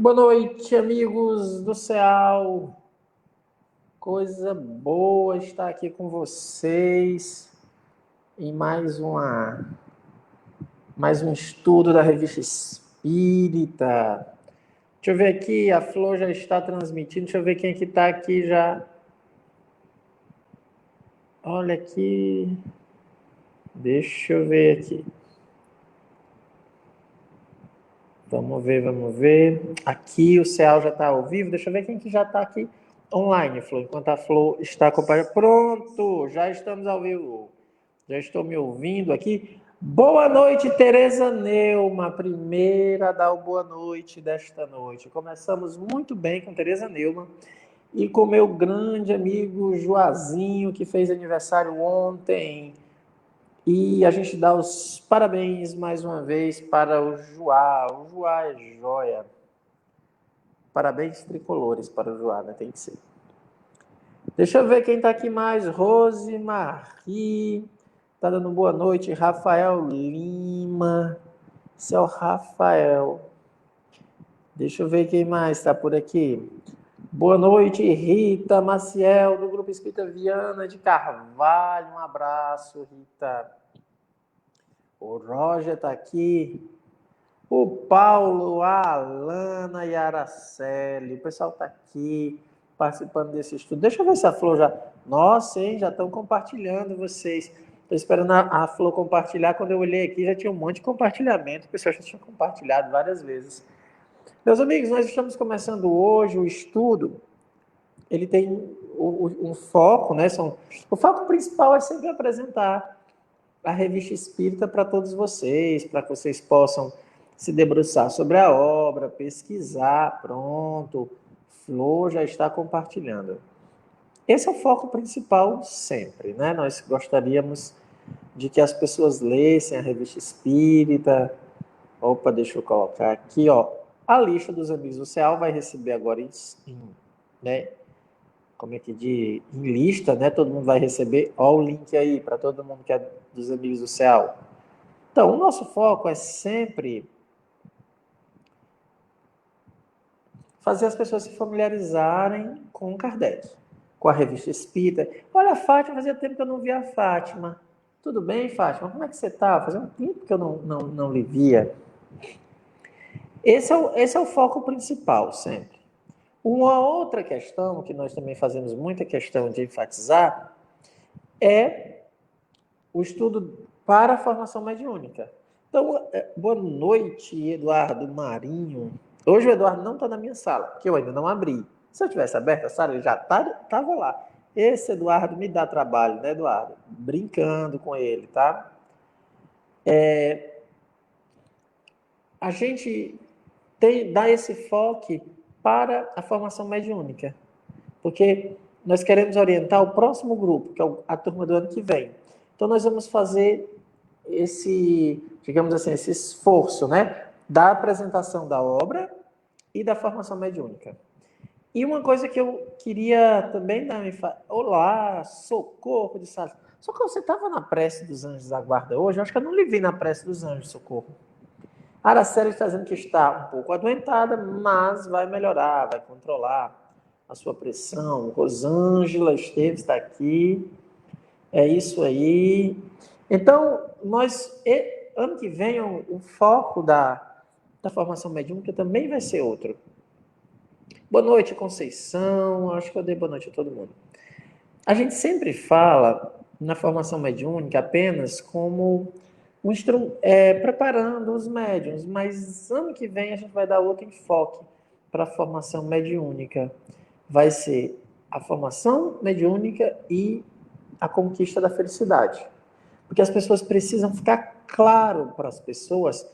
Boa noite, amigos do CEAL. Coisa boa estar aqui com vocês em mais um estudo da Revista Espírita. Deixa eu ver aqui, a Flor já está transmitindo. Deixa eu ver quem é que está aqui já. Olha aqui. Deixa eu ver aqui. Vamos ver. Aqui o CEAL já está ao vivo. Deixa eu ver quem que já está aqui online, Flor. Enquanto a Flor está acompanhando. Pronto, já estamos ao vivo. Já estou me ouvindo aqui. Boa noite, Tereza Neuma, primeira a dar o boa noite desta noite. Começamos muito bem com Tereza Neuma e com meu grande amigo Joazinho, que fez aniversário ontem. E a gente dá os parabéns mais uma vez para o Joá. O Joá é joia. Parabéns tricolores para o Joá, né? Tem que ser. Deixa eu ver quem está aqui mais. Rose Marie. Está dando boa noite. Rafael Lima. Esse é o Rafael. Deixa eu ver quem mais está por aqui. Boa noite, Rita Maciel, do Grupo Espírita Viana de Carvalho. Um abraço, Rita. O Roger está aqui. O Paulo, a Alana e a Araceli. O pessoal está aqui participando desse estudo. Deixa eu ver se a Flor já... Nossa, hein? Já estão compartilhando vocês. Estou esperando a Flor compartilhar. Quando eu olhei aqui, já tinha um monte de compartilhamento. O pessoal já tinha compartilhado várias vezes. Meus amigos, nós estamos começando hoje o estudo. Ele tem um foco, né? O foco principal é sempre apresentar a Revista Espírita para todos vocês, para que vocês possam se debruçar sobre a obra, pesquisar. Pronto, Flor já está compartilhando. Esse é o foco principal sempre, né? Nós gostaríamos de que as pessoas lessem a Revista Espírita. Opa, deixa eu colocar aqui, ó. A lista dos amigos do CEAL vai receber agora né? Como é que diz? Em lista, né? Todo mundo vai receber. Ó o link aí para todo mundo que é dos amigos do CEAL. Então, o nosso foco é sempre fazer as pessoas se familiarizarem com Kardec, com a Revista Espírita. Olha, a Fátima, fazia tempo que eu não via a Fátima. Tudo bem, Fátima? Como é que você está? Fazia um tempo que eu não lhe via. Esse é o foco principal, sempre. Uma outra questão, que nós também fazemos muita questão de enfatizar, é o estudo para a formação mediúnica. Então, boa noite, Eduardo Marinho. Hoje o Eduardo não está na minha sala, porque eu ainda não abri. Se eu tivesse aberto a sala, ele já estava lá. Esse Eduardo me dá trabalho, né, Eduardo? Brincando com ele, tá? A gente dá esse foco para a formação mediúnica, porque nós queremos orientar o próximo grupo, que é a turma do ano que vem. Então, nós vamos fazer digamos assim, esse esforço, né, da apresentação da obra e da formação mediúnica. E uma coisa que eu queria também dar olá, Socorro de Sales. Socorro, você estava na prece dos anjos da guarda hoje? Eu acho que eu não lhe vi na prece dos anjos, Socorro. A Araceli está dizendo que está um pouco adoentada, mas vai melhorar, vai controlar a sua pressão. Rosângela Esteves está aqui. É isso aí. Então, ano que vem, o foco da formação mediúnica também vai ser outro. Boa noite, Conceição. Acho que eu dei boa noite a todo mundo. A gente sempre fala na formação mediúnica apenas como preparando os médiuns, mas ano que vem a gente vai dar outro enfoque para a formação mediúnica. Vai ser a formação mediúnica e a conquista da felicidade. Porque as pessoas precisam ficar claro para as pessoas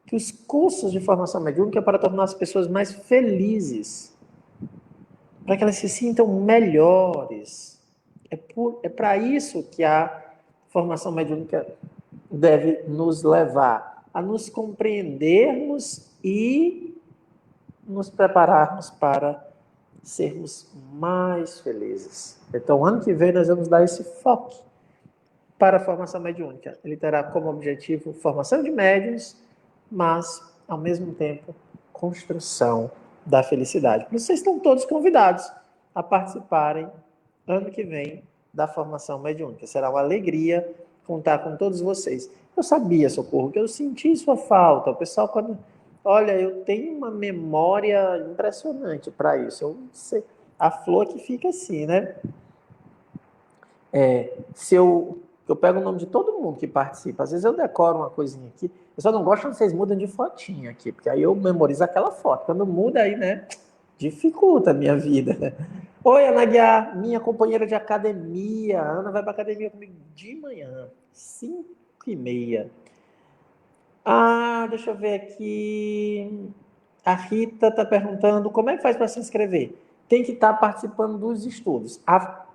que os cursos de formação mediúnica é para tornar as pessoas mais felizes, para que elas se sintam melhores. É para isso que a formação mediúnica deve nos levar a nos compreendermos e nos prepararmos para sermos mais felizes. Então, ano que vem, nós vamos dar esse foco para a formação mediúnica. Ele terá como objetivo formação de médiuns, mas, ao mesmo tempo, construção da felicidade. Vocês estão todos convidados a participarem ano que vem da formação mediúnica. Será uma alegria contar com todos vocês. Eu sabia, Socorro, que eu senti sua falta. O pessoal, quando... Olha, eu tenho uma memória impressionante para isso. Eu sei... A Flor que fica assim, né? Se eu pego o nome de todo mundo que participa, às vezes eu decoro uma coisinha aqui, eu só não gosto quando vocês mudam de fotinha aqui, porque aí eu memorizo aquela foto. Quando muda aí, né, dificulta a minha vida. Oi, Ana Guiar, minha companheira de academia. A Ana vai para academia comigo de manhã, 5h30. Deixa eu ver aqui. A Rita está perguntando como é que faz para se inscrever. Tem que estar participando dos estudos.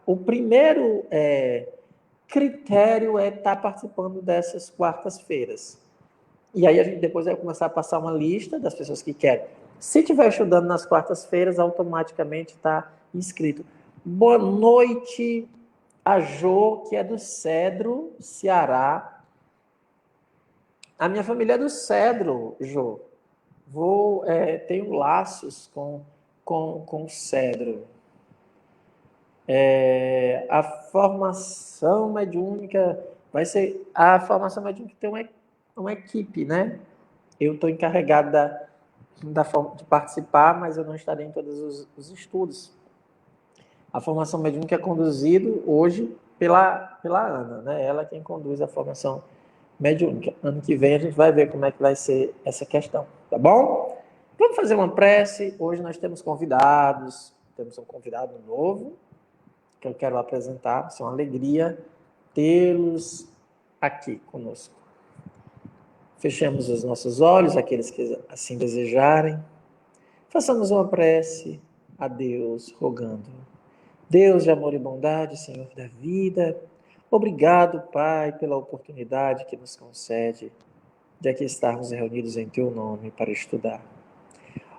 O primeiro critério é estar participando dessas quartas-feiras. E aí a gente depois vai começar a passar uma lista das pessoas que querem. Se estiver estudando nas quartas-feiras, automaticamente está inscrito. Boa noite, a Jo, que é do Cedro, Ceará. A minha família é do Cedro, Jo. Tenho laços com o Cedro. A formação mediúnica vai ser... A formação mediúnica tem uma equipe, né? Eu estou encarregado da forma de participar, mas eu não estarei em todos os estudos. A formação mediúnica é conduzida hoje pela Ana, né? Ela é quem conduz a formação mediúnica. Ano que vem a gente vai ver como é que vai ser essa questão, tá bom? Vamos fazer uma prece. Hoje nós temos convidados, temos um convidado novo que eu quero apresentar. É uma alegria tê-los aqui conosco. Fechemos os nossos olhos, aqueles que assim desejarem. Façamos uma prece a Deus, rogando. Deus de amor e bondade, Senhor da vida, obrigado, Pai, pela oportunidade que nos concede de aqui estarmos reunidos em Teu nome para estudar.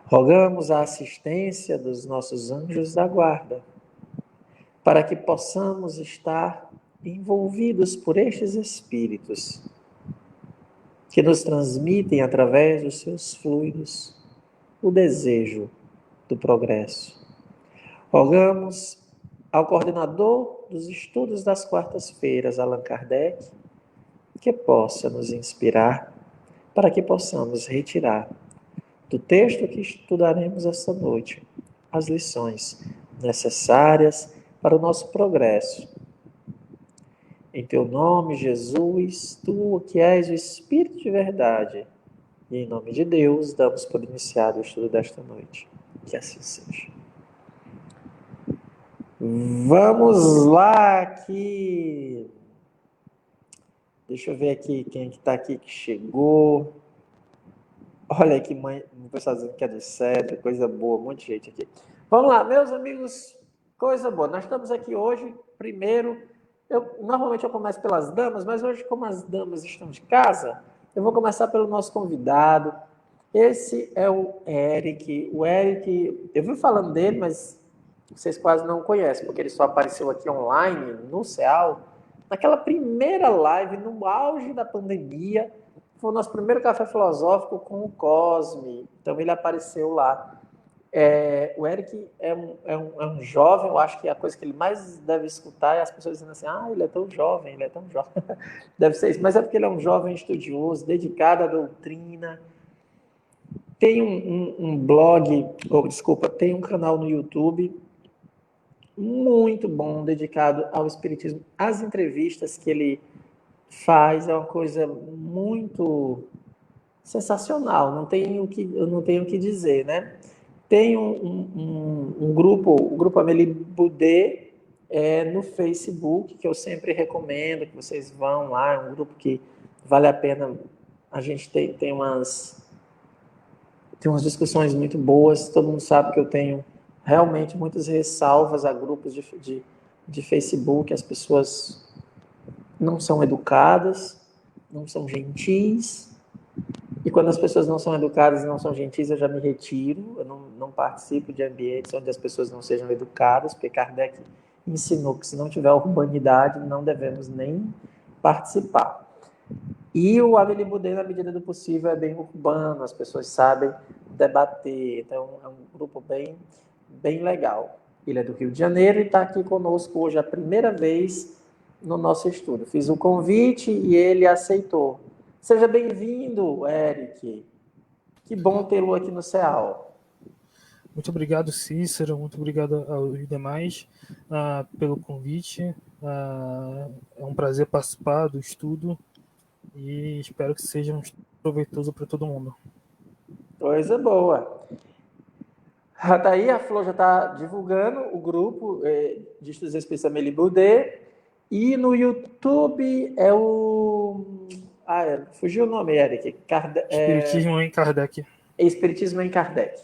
Rogamos a assistência dos nossos anjos da guarda, para que possamos estar envolvidos por estes espíritos que nos transmitem através dos seus fluidos o desejo do progresso. Rogamos ao coordenador dos estudos das quartas-feiras, Allan Kardec, que possa nos inspirar para que possamos retirar do texto que estudaremos esta noite as lições necessárias para o nosso progresso. Em Teu nome, Jesus, Tu que és o Espírito de verdade, e em nome de Deus, damos por iniciado o estudo desta noite. Que assim seja. Vamos lá aqui. Deixa eu ver aqui quem está aqui que chegou. Olha aqui, mãe, o pessoal dizendo que é do Cedro, coisa boa, um monte de gente aqui. Vamos lá, meus amigos, coisa boa. Nós estamos aqui hoje, primeiro, normalmente eu começo pelas damas, mas hoje, como as damas estão de casa, eu vou começar pelo nosso convidado. Esse é o Eric. O Eric, eu vi falando dele, mas vocês quase não conhecem, porque ele só apareceu aqui online, no CEAL, naquela primeira live, no auge da pandemia. Foi o nosso primeiro café filosófico com o Cosme. Então, ele apareceu lá. O Eric é um jovem, eu acho que a coisa que ele mais deve escutar é as pessoas dizendo assim, ele é tão jovem, ele é tão jovem. Deve ser isso, mas é porque ele é um jovem estudioso, dedicado à doutrina. Tem um blog, tem um canal no YouTube muito bom, dedicado ao espiritismo. As entrevistas que ele faz é uma coisa muito sensacional, eu não tenho o que dizer, né? Tem um grupo, o grupo Amélie Boudet, no Facebook, que eu sempre recomendo que vocês vão lá, é um grupo que vale a pena. A gente tem umas discussões muito boas. Todo mundo sabe que eu tenho realmente muitas ressalvas a grupos de Facebook. As pessoas não são educadas, não são gentis, e quando as pessoas não são educadas e não são gentis, eu já me retiro, eu não participo de ambientes onde as pessoas não sejam educadas, porque Kardec ensinou que se não tiver urbanidade, não devemos nem participar. E o Amelie Boudet, na medida do possível, é bem urbano, as pessoas sabem debater, então é um grupo bem legal. Ele é do Rio de Janeiro e está aqui conosco hoje a primeira vez no nosso estúdio. Fiz o convite e ele aceitou. Seja bem-vindo, Eric. Que bom tê-lo aqui no CEAL. Muito obrigado, Cícero. Muito obrigado aos demais pelo convite. É um prazer participar do estudo e espero que seja proveitoso para todo mundo. Coisa boa. Daí a Flor já está divulgando o grupo de estudos espíritas Amélie Boudet. E no YouTube é o... fugiu o nome, Eric. Espiritismo em Kardec. Espiritismo em Kardec.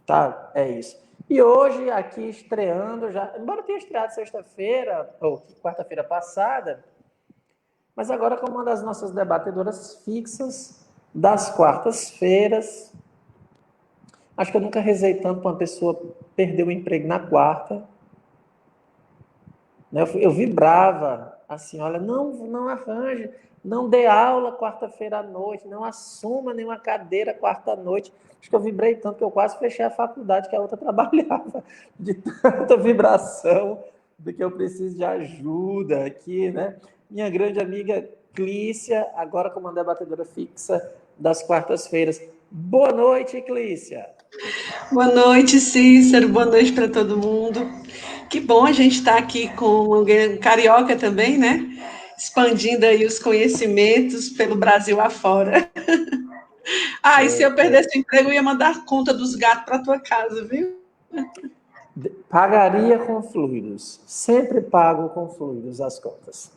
Tá? É isso. E hoje, aqui estreando, já, embora tenha estreado sexta-feira, ou quarta-feira passada, mas agora como uma das nossas debatedoras fixas das quartas-feiras. Acho que eu nunca rezei tanto para uma pessoa perder o emprego na quarta. Eu vibrava assim, olha, não arranje, não dê aula quarta-feira à noite, não assuma nenhuma cadeira quarta-noite. Acho que eu vibrei tanto que eu quase fechei a faculdade que a outra trabalhava, de tanta vibração, do que eu preciso de ajuda aqui, né? Minha grande amiga Clícia, agora como debatedora fixa das quartas-feiras. Boa noite, Clícia. Boa noite, Cícero. Boa noite para todo mundo. Que bom a gente estar aqui com alguém carioca também, né? Expandindo aí os conhecimentos pelo Brasil afora. E se eu perdesse o emprego, eu ia mandar conta dos gatos para tua casa, viu? Pagaria com fluidos. Sempre pago com fluidos as contas.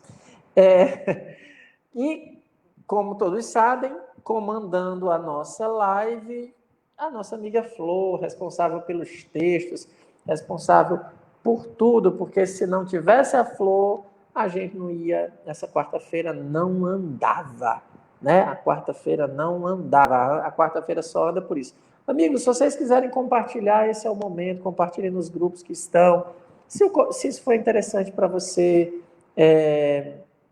E, como todos sabem, comandando a nossa live, a nossa amiga Flor, responsável pelos textos, responsável por tudo, porque se não tivesse a Flor, a gente não ia, essa quarta-feira não andava, né? A quarta-feira não andava, a quarta-feira só anda por isso. Amigos, se vocês quiserem compartilhar, esse é o momento, compartilhem nos grupos que estão. Se isso for interessante para você,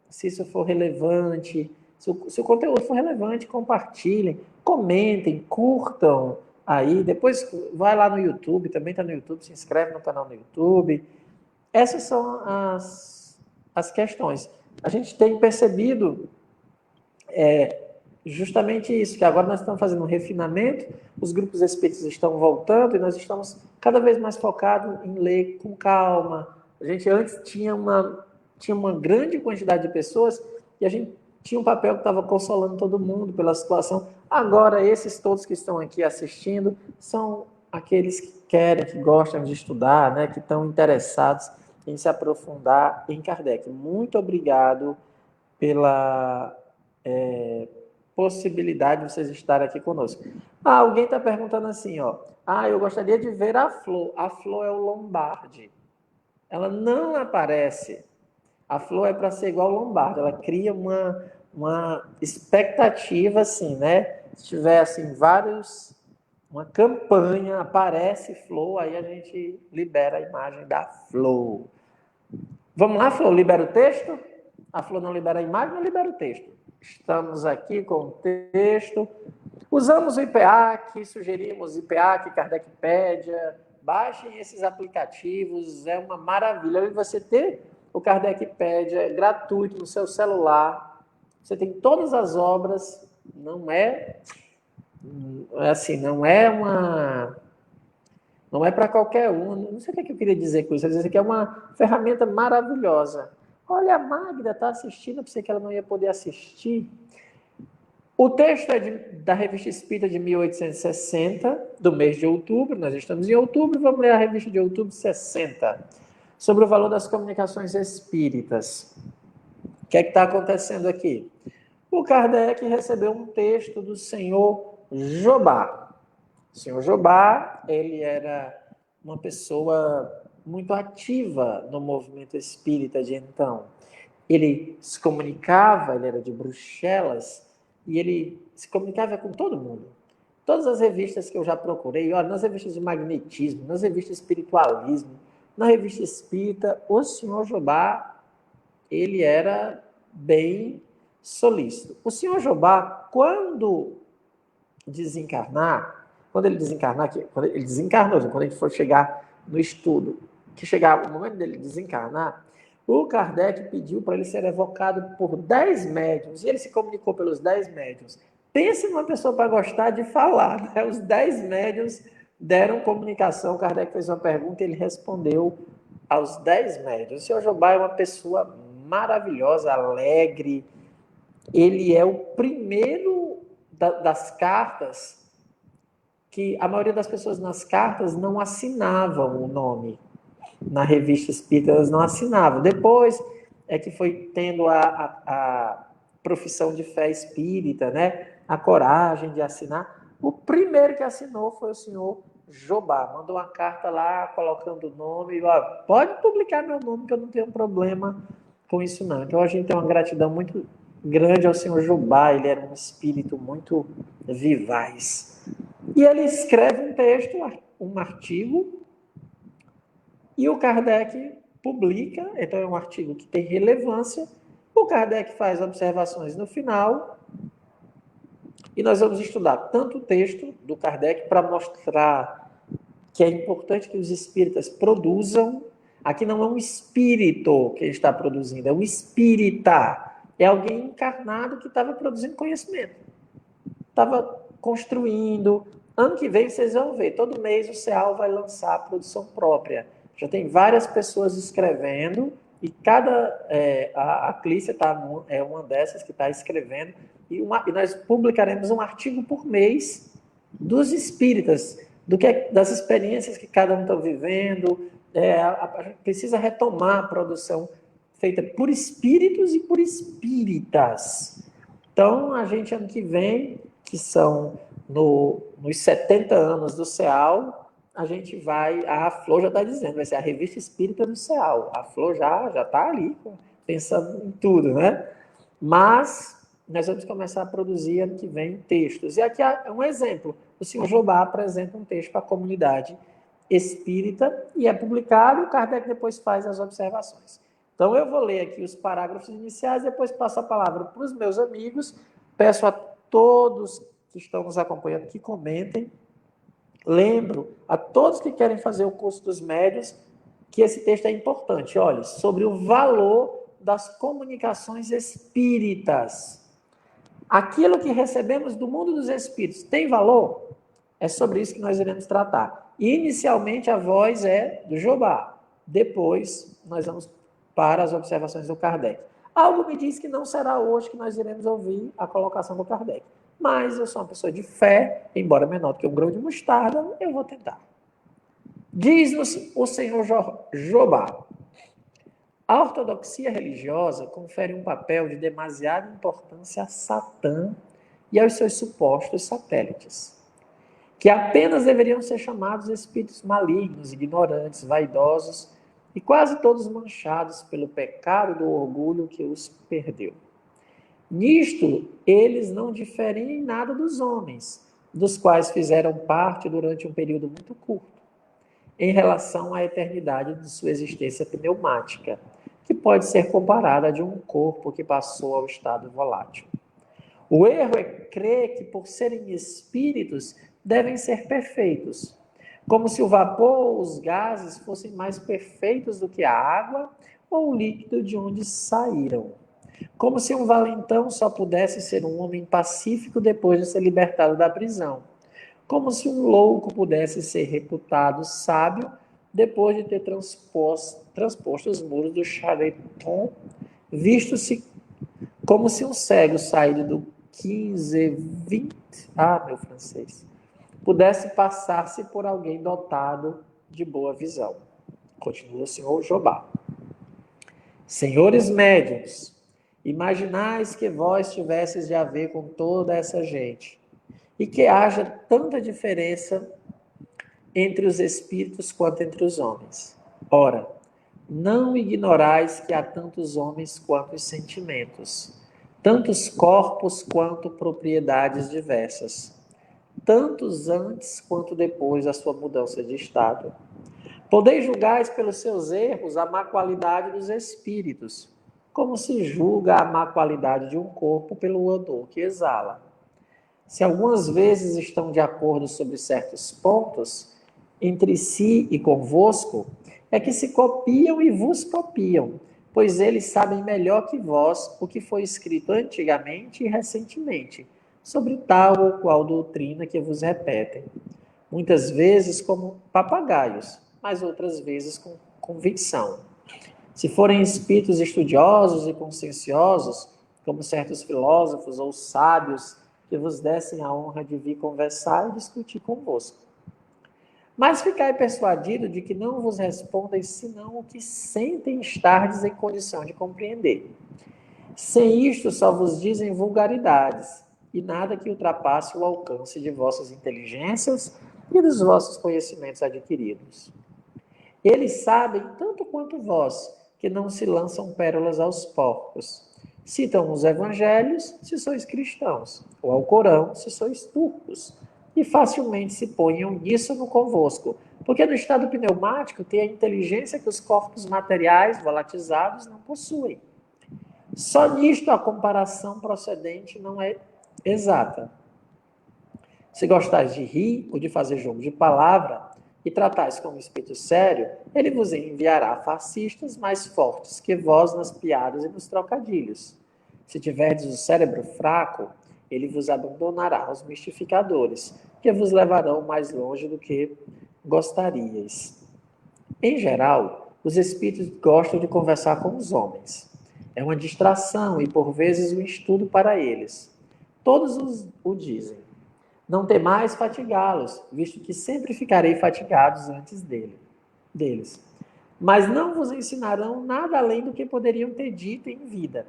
se isso for relevante, se o conteúdo for relevante, compartilhem, comentem, curtam aí, depois vai lá no YouTube, também está no YouTube, se inscreve no canal no YouTube. Essas são as questões. A gente tem percebido justamente isso, que agora nós estamos fazendo um refinamento, os grupos espíritas estão voltando e nós estamos cada vez mais focados em ler com calma. A gente antes tinha uma grande quantidade de pessoas e a gente tinha um papel que estava consolando todo mundo pela situação. Agora, esses todos que estão aqui assistindo são aqueles que querem, que gostam de estudar, né, que estão interessados em se aprofundar em Kardec. Muito obrigado pela possibilidade de vocês estarem aqui conosco. Alguém está perguntando assim, eu gostaria de ver a Flor. A Flor é o Lombardi. Ela não aparece. A Flor é para ser igual ao Lombardi. Ela cria uma expectativa, assim, né? Se tiver, assim, uma campanha, aparece Flor, aí a gente libera a imagem da Flor. Vamos lá, Flor? Libera o texto? A Flor não libera a imagem, não libera o texto. Estamos aqui com o texto. Usamos o IPEAC, sugerimos IPEAC, Kardecpédia. Baixem esses aplicativos, é uma maravilha. E você ter o Kardecpédia gratuito no seu celular, você tem todas as obras, não é para qualquer um. Não sei o que eu queria dizer com isso. Isso aqui é uma ferramenta maravilhosa. Olha, a Magda está assistindo, eu pensei que ela não ia poder assistir. O texto é da Revista Espírita de 1860, do mês de outubro. Nós estamos em outubro, vamos ler a revista de outubro de 60, sobre o valor das comunicações espíritas. O que é que está acontecendo aqui? O Kardec recebeu um texto do senhor Jobá. O senhor Jobá, ele era uma pessoa muito ativa no movimento espírita de então. Ele se comunicava, ele era de Bruxelas, e ele se comunicava com todo mundo. Todas as revistas que eu já procurei, olha, nas revistas de magnetismo, nas revistas de espiritualismo, na revista espírita, o senhor Jobá, ele era bem solícito. O senhor Jobá, quando ele desencarnou, quando ele desencarnou, quando a gente for chegar no estudo, que chegar o momento dele desencarnar, o Kardec pediu para ele ser evocado por 10 médiuns, e ele se comunicou pelos 10 médiuns. Pense numa pessoa para gostar de falar, né? Os 10 médiuns deram comunicação, Kardec fez uma pergunta e ele respondeu aos 10 médiuns. O senhor Jobá é uma pessoa maravilhosa, alegre, ele é o primeiro das cartas que a maioria das pessoas nas cartas não assinavam o nome. Na revista Espírita elas não assinavam. Depois é que foi tendo a profissão de fé espírita, né? A coragem de assinar. O primeiro que assinou foi o senhor Jobá. Mandou uma carta lá colocando o nome. Pode publicar meu nome que eu não tenho problema com isso não. Então a gente tem uma gratidão muito grande ao senhor Jobá. Ele era um espírito muito vivaz. E ele escreve um texto, um artigo, e o Kardec publica, então é um artigo que tem relevância, o Kardec faz observações no final, e nós vamos estudar tanto o texto do Kardec para mostrar que é importante que os espíritas produzam, aqui não é um espírito que ele está produzindo, é um espírita, é alguém encarnado que estava produzindo conhecimento, estava construindo. Ano que vem vocês vão ver, todo mês o CEAL vai lançar a produção própria. Já tem várias pessoas escrevendo e a Clícia é uma dessas que está escrevendo e nós publicaremos um artigo por mês dos espíritas, das experiências que cada um está vivendo. A gente precisa retomar a produção feita por espíritos e por espíritas. Então, a gente ano que vem, que são nos 70 anos do CEAL, a gente vai, a Flor já está dizendo, vai ser a Revista Espírita do CEAL. A Flor já está ali, pensando em tudo, né? Mas nós vamos começar a produzir ano que vem textos. E aqui é um exemplo. O senhor Jobá apresenta um texto para a comunidade espírita e é publicado, o Kardec depois faz as observações. Então eu vou ler aqui os parágrafos iniciais, depois passo a palavra para os meus amigos, peço a todos que estão nos acompanhando que comentem. Lembro a todos que querem fazer o curso dos médios que esse texto é importante. Olha, sobre o valor das comunicações espíritas. Aquilo que recebemos do mundo dos espíritos tem valor? É sobre isso que nós iremos tratar. Inicialmente a voz é do Jobá. Depois nós vamos para as observações do Kardec. Algo me diz que não será hoje que nós iremos ouvir a colocação do Kardec. Mas eu sou uma pessoa de fé, embora menor do que um grão de mostarda, eu vou tentar. Diz-nos o senhor Jobá: a ortodoxia religiosa confere um papel de demasiada importância a Satã e aos seus supostos satélites, que apenas deveriam ser chamados espíritos malignos, ignorantes, vaidosos e quase todos manchados pelo pecado do orgulho que os perdeu. Nisto, eles não diferem em nada dos homens, dos quais fizeram parte durante um período muito curto, em relação à eternidade de sua existência pneumática, que pode ser comparada a de um corpo que passou ao estado volátil. O erro é crer que, por serem espíritos, devem ser perfeitos, como se o vapor ou os gases fossem mais perfeitos do que a água ou o líquido de onde saíram. Como se um valentão só pudesse ser um homem pacífico depois de ser libertado da prisão. Como se um louco pudesse ser reputado sábio depois de ter transposto os muros do Charenton, visto-se como se um cego saído do 1520, meu francês, pudesse passar-se por alguém dotado de boa visão. Continua o senhor Jobá. Senhores médiuns, imaginais que vós tivesseis de haver com toda essa gente, e que haja tanta diferença entre os espíritos quanto entre os homens. Ora, não ignorais que há tantos homens quanto os sentimentos, tantos corpos quanto propriedades diversas, tantos antes quanto depois da sua mudança de estado. Podeis julgar pelos seus erros a má qualidade dos espíritos, como se julga a má qualidade de um corpo pelo odor que exala. Se algumas vezes estão de acordo sobre certos pontos, entre si e convosco, é que se copiam e vos copiam, pois eles sabem melhor que vós o que foi escrito antigamente e recentemente, sobre tal ou qual doutrina que vos repetem. Muitas vezes como papagaios, mas outras vezes com convicção. Se forem espíritos estudiosos e conscienciosos, como certos filósofos ou sábios que vos dessem a honra de vir conversar e discutir convosco. Mas ficai persuadido de que não vos respondem senão o que sentem estardes em condição de compreender. Sem isto só vos dizem vulgaridades, e nada que ultrapasse o alcance de vossas inteligências e dos vossos conhecimentos adquiridos. Eles sabem, tanto quanto vós, que não se lançam pérolas aos porcos. Citam os evangelhos, se sois cristãos, ou ao Corão, se sois turcos, e facilmente se põem uníssono convosco, porque no estado pneumático tem a inteligência que os corpos materiais volatizados não possuem. Só nisto a comparação procedente não é exata. Se gostais de rir ou de fazer jogo de palavra, e tratais como espírito sério, ele vos enviará fascistas mais fortes que vós nas piadas e nos trocadilhos. Se tiverdes o cérebro fraco, ele vos abandonará aos mistificadores, que vos levarão mais longe do que gostaríeis. Em geral, os espíritos gostam de conversar com os homens. É uma distração e, por vezes, um estudo para eles. Todos o dizem. Não temais fatigá-los, visto que sempre ficarei fatigados antes deles. Mas não vos ensinarão nada além do que poderiam ter dito em vida.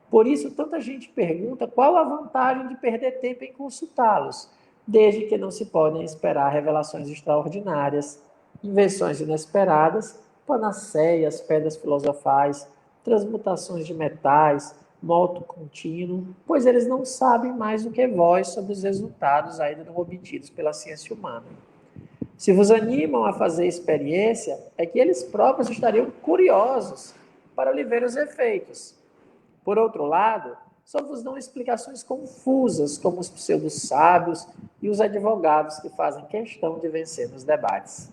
Por isso, tanta gente pergunta qual a vantagem de perder tempo em consultá-los, desde que não se podem esperar revelações extraordinárias, invenções inesperadas, panaceias, pedras filosofais, transmutações de metais, moto contínuo, pois eles não sabem mais do que vós sobre os resultados ainda não obtidos pela ciência humana. Se vos animam a fazer experiência, é que eles próprios estariam curiosos para lhe ver os efeitos. Por outro lado, só vos dão explicações confusas, como os pseudo-sábios e os advogados que fazem questão de vencer nos debates.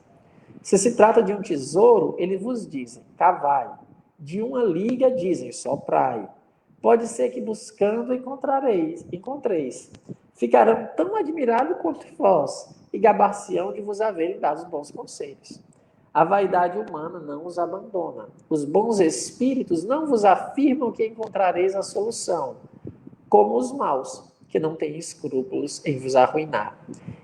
Se se trata de um tesouro, eles vos dizem, cavai. De uma liga, dizem, soprai. Pode ser que buscando encontreis. Ficarão tão admirados quanto vós, e gabar-se-ão de vos haverem dado os bons conselhos. A vaidade humana não os abandona. Os bons espíritos não vos afirmam que encontrareis a solução, como os maus, que não têm escrúpulos em vos arruinar.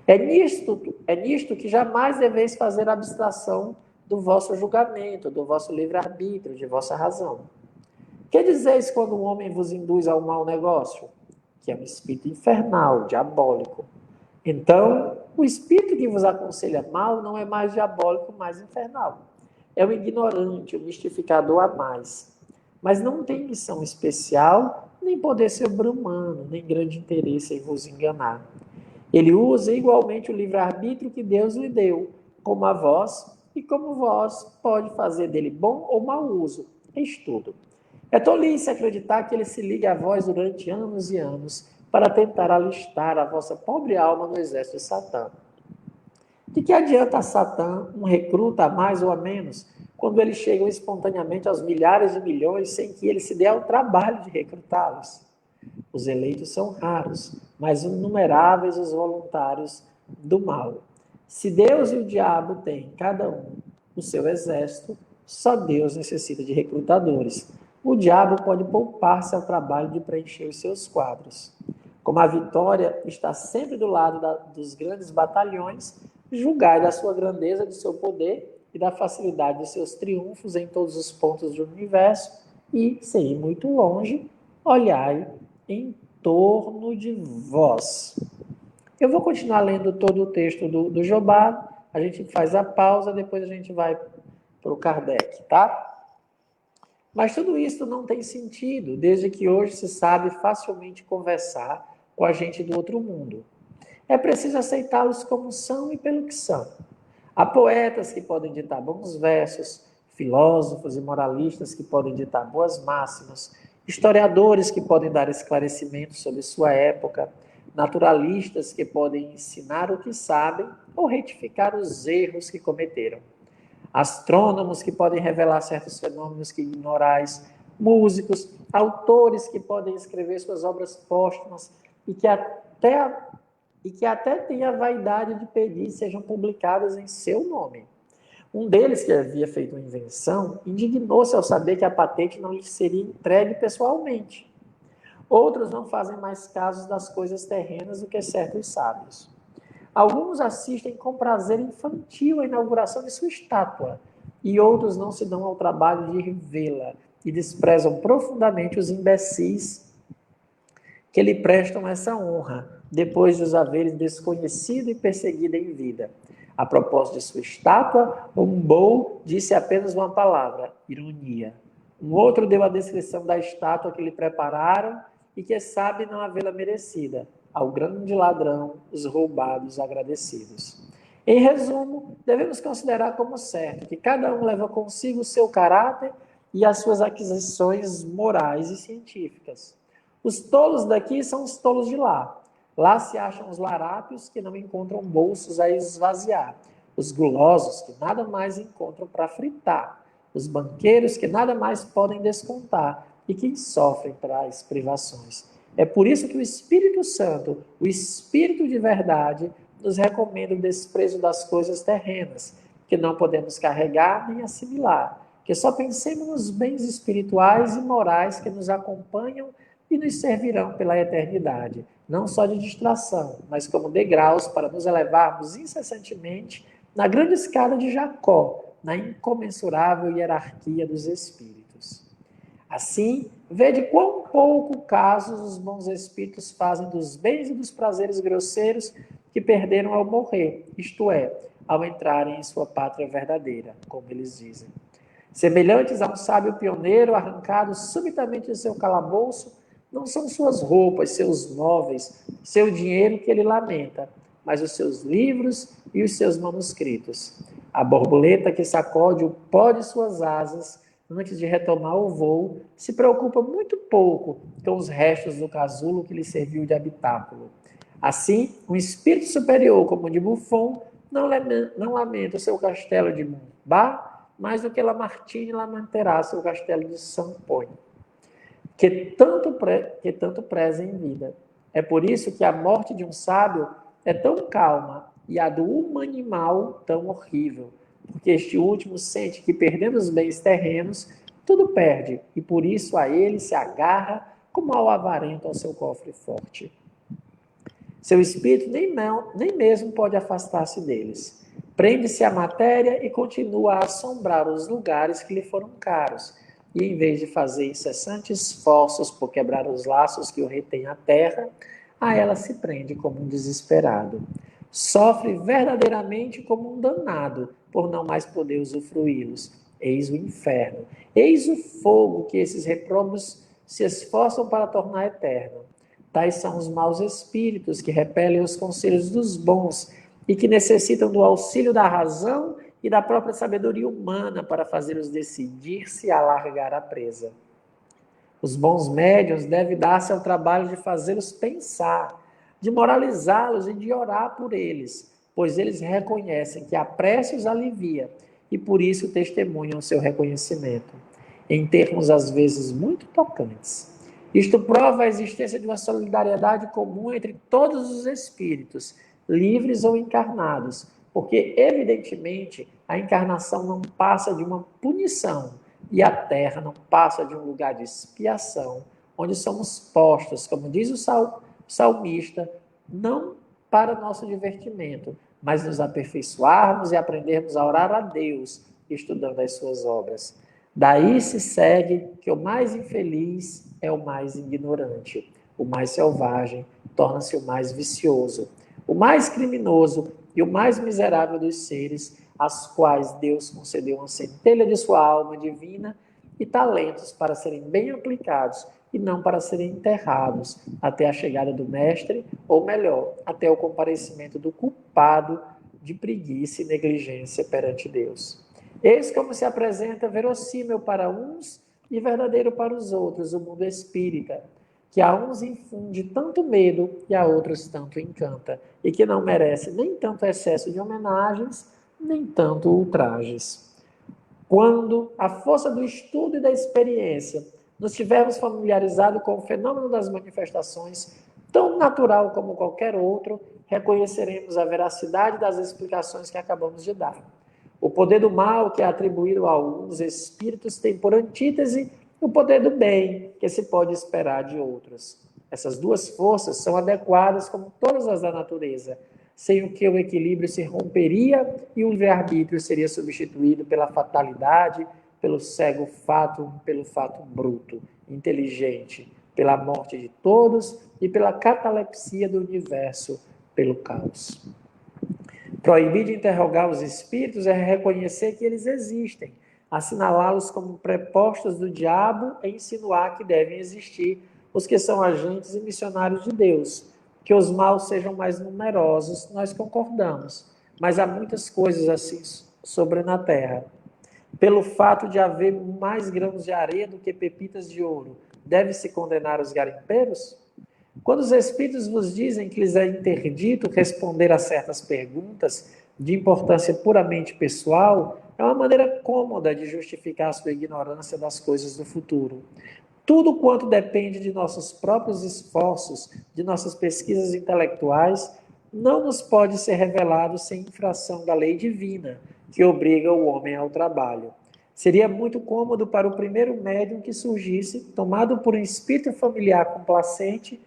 É nisto que jamais deveis fazer abstração do vosso julgamento, do vosso livre-arbítrio, de vossa razão. Que dizeis quando um homem vos induz a um mau negócio? Que é um espírito infernal, diabólico. Então, o espírito que vos aconselha mal não é mais diabólico, mais infernal. É um ignorante, um mistificador a mais. Mas não tem missão especial, nem poder sobre-humano, nem grande interesse em vos enganar. Ele usa igualmente o livre-arbítrio que Deus lhe deu, como a vós, e como vós pode fazer dele bom ou mau uso. Eis tudo. É tolice acreditar que ele se liga a vós durante anos e anos para tentar alistar a vossa pobre alma no exército de Satã. De que adianta a Satã um recruta a mais ou a menos, quando eles chegam espontaneamente aos milhares de milhões sem que ele se dê ao trabalho de recrutá-los? Os eleitos são raros, mas inumeráveis os voluntários do mal. Se Deus e o diabo têm, cada um, o seu exército, só Deus necessita de recrutadores. O diabo pode poupar-se ao trabalho de preencher os seus quadros. Como a vitória está sempre do lado dos grandes batalhões, julgai da sua grandeza, do seu poder e da facilidade dos seus triunfos em todos os pontos do universo e, sem ir muito longe, olhai em torno de vós. Eu vou continuar lendo todo o texto do Jobá, a gente faz a pausa, depois a gente vai para o Kardec, tá? Mas tudo isso não tem sentido, desde que hoje se sabe facilmente conversar com a gente do outro mundo. É preciso aceitá-los como são e pelo que são. Há poetas que podem ditar bons versos, filósofos e moralistas que podem ditar boas máximas, historiadores que podem dar esclarecimentos sobre sua época, naturalistas que podem ensinar o que sabem ou retificar os erros que cometeram, astrônomos que podem revelar certos fenômenos que ignorais, músicos, autores que podem escrever suas obras póstumas e que até têm a vaidade de pedir sejam publicadas em seu nome. Um deles, que havia feito uma invenção, indignou-se ao saber que a patente não lhe seria entregue pessoalmente. Outros não fazem mais caso das coisas terrenas do que certos sábios. Alguns assistem com prazer infantil à inauguração de sua estátua, e outros não se dão ao trabalho de revê-la e desprezam profundamente os imbecis que lhe prestam essa honra, depois de os haverem desconhecido e perseguido em vida. A propósito de sua estátua, Humboldt disse apenas uma palavra: ironia. Um outro deu a descrição da estátua que lhe prepararam e que sabe não havê-la merecida, ao grande ladrão, os roubados agradecidos. Em resumo, devemos considerar como certo que cada um leva consigo o seu caráter e as suas aquisições morais e científicas. Os tolos daqui são os tolos de lá. Lá se acham os larápios que não encontram bolsos a esvaziar, os gulosos que nada mais encontram para fritar, os banqueiros que nada mais podem descontar e que sofrem para as privações. É por isso que o Espírito Santo, o Espírito de verdade, nos recomenda o desprezo das coisas terrenas, que não podemos carregar nem assimilar, que só pensemos nos bens espirituais e morais que nos acompanham e nos servirão pela eternidade, não só de distração, mas como degraus para nos elevarmos incessantemente na grande escada de Jacó, na incomensurável hierarquia dos espíritos. Assim, vede quão pouco caso os bons espíritos fazem dos bens e dos prazeres grosseiros que perderam ao morrer, isto é, ao entrarem em sua pátria verdadeira, como eles dizem. Semelhantes a um sábio pioneiro arrancado subitamente de seu calabouço, não são suas roupas, seus móveis, seu dinheiro que ele lamenta, mas os seus livros e os seus manuscritos. A borboleta que sacode o pó de suas asas antes de retomar o voo se preocupa muito pouco com os restos do casulo que lhe serviu de habitáculo. Assim, um espírito superior como o de Buffon não lamenta o seu castelo de Montbard mais do que Lamartine lamentará seu castelo de Saint-Poi, que tanto preza em vida. É por isso que a morte de um sábio é tão calma e a do humanimal tão horrível, porque este último sente que, perdendo os bens terrenos, tudo perde, e por isso a ele se agarra como ao avarento ao seu cofre forte. Seu espírito nem mesmo pode afastar-se deles. Prende-se à matéria e continua a assombrar os lugares que lhe foram caros, e em vez de fazer incessantes esforços por quebrar os laços que o retêm à terra, a ela se prende como um desesperado. Sofre verdadeiramente como um danado, por não mais poder usufruí-los. Eis o inferno, eis o fogo que esses reprobos se esforçam para tornar eterno. Tais são os maus espíritos que repelem os conselhos dos bons e que necessitam do auxílio da razão e da própria sabedoria humana para fazê-los decidir-se a largar a presa. Os bons médiuns devem dar-se ao trabalho de fazê-los pensar, de moralizá-los e de orar por eles, pois eles reconhecem que a prece os alivia e por isso testemunham seu reconhecimento, em termos às vezes muito tocantes. Isto prova a existência de uma solidariedade comum entre todos os espíritos, livres ou encarnados, porque, evidentemente, a encarnação não passa de uma punição e a terra não passa de um lugar de expiação, onde somos postos, como diz o salmista, não para nosso divertimento, mas nos aperfeiçoarmos e aprendermos a orar a Deus, estudando as suas obras. Daí se segue que o mais infeliz é o mais ignorante, o mais selvagem torna-se o mais vicioso, o mais criminoso e o mais miserável dos seres, às quais Deus concedeu uma centelha de sua alma divina e talentos para serem bem aplicados e não para serem enterrados até a chegada do Mestre, ou melhor, até o comparecimento do culpado de preguiça e negligência perante Deus. Eis como se apresenta verossímil para uns e verdadeiro para os outros o mundo espírita, que a uns infunde tanto medo e a outros tanto encanta, e que não merece nem tanto excesso de homenagens, nem tanto ultrajes. Quando a força do estudo e da experiência nos tivermos familiarizado com o fenômeno das manifestações, tão natural como qualquer outro, reconheceremos a veracidade das explicações que acabamos de dar. O poder do mal, que é atribuído a alguns espíritos, tem por antítese o poder do bem, que se pode esperar de outros. Essas duas forças são adequadas como todas as da natureza, sem o que o equilíbrio se romperia e o livre-arbítrio seria substituído pela fatalidade, pelo cego fato, pelo fato bruto, inteligente, pela morte de todos e pela catalepsia do universo, pelo caos. Proibir de interrogar os espíritos é reconhecer que eles existem, assinalá-los como prepostos do diabo e insinuar que devem existir os que são agentes e missionários de Deus. Que os maus sejam mais numerosos, nós concordamos, mas há muitas coisas assim sobre na terra. Pelo fato de haver mais grãos de areia do que pepitas de ouro, deve-se condenar os garimpeiros? Quando os espíritos vos dizem que lhes é interdito responder a certas perguntas de importância puramente pessoal, é uma maneira cômoda de justificar sua ignorância das coisas do futuro. Tudo quanto depende de nossos próprios esforços, de nossas pesquisas intelectuais, não nos pode ser revelado sem infração da lei divina, que obriga o homem ao trabalho. Seria muito cômodo para o primeiro médium que surgisse, tomado por um espírito familiar complacente,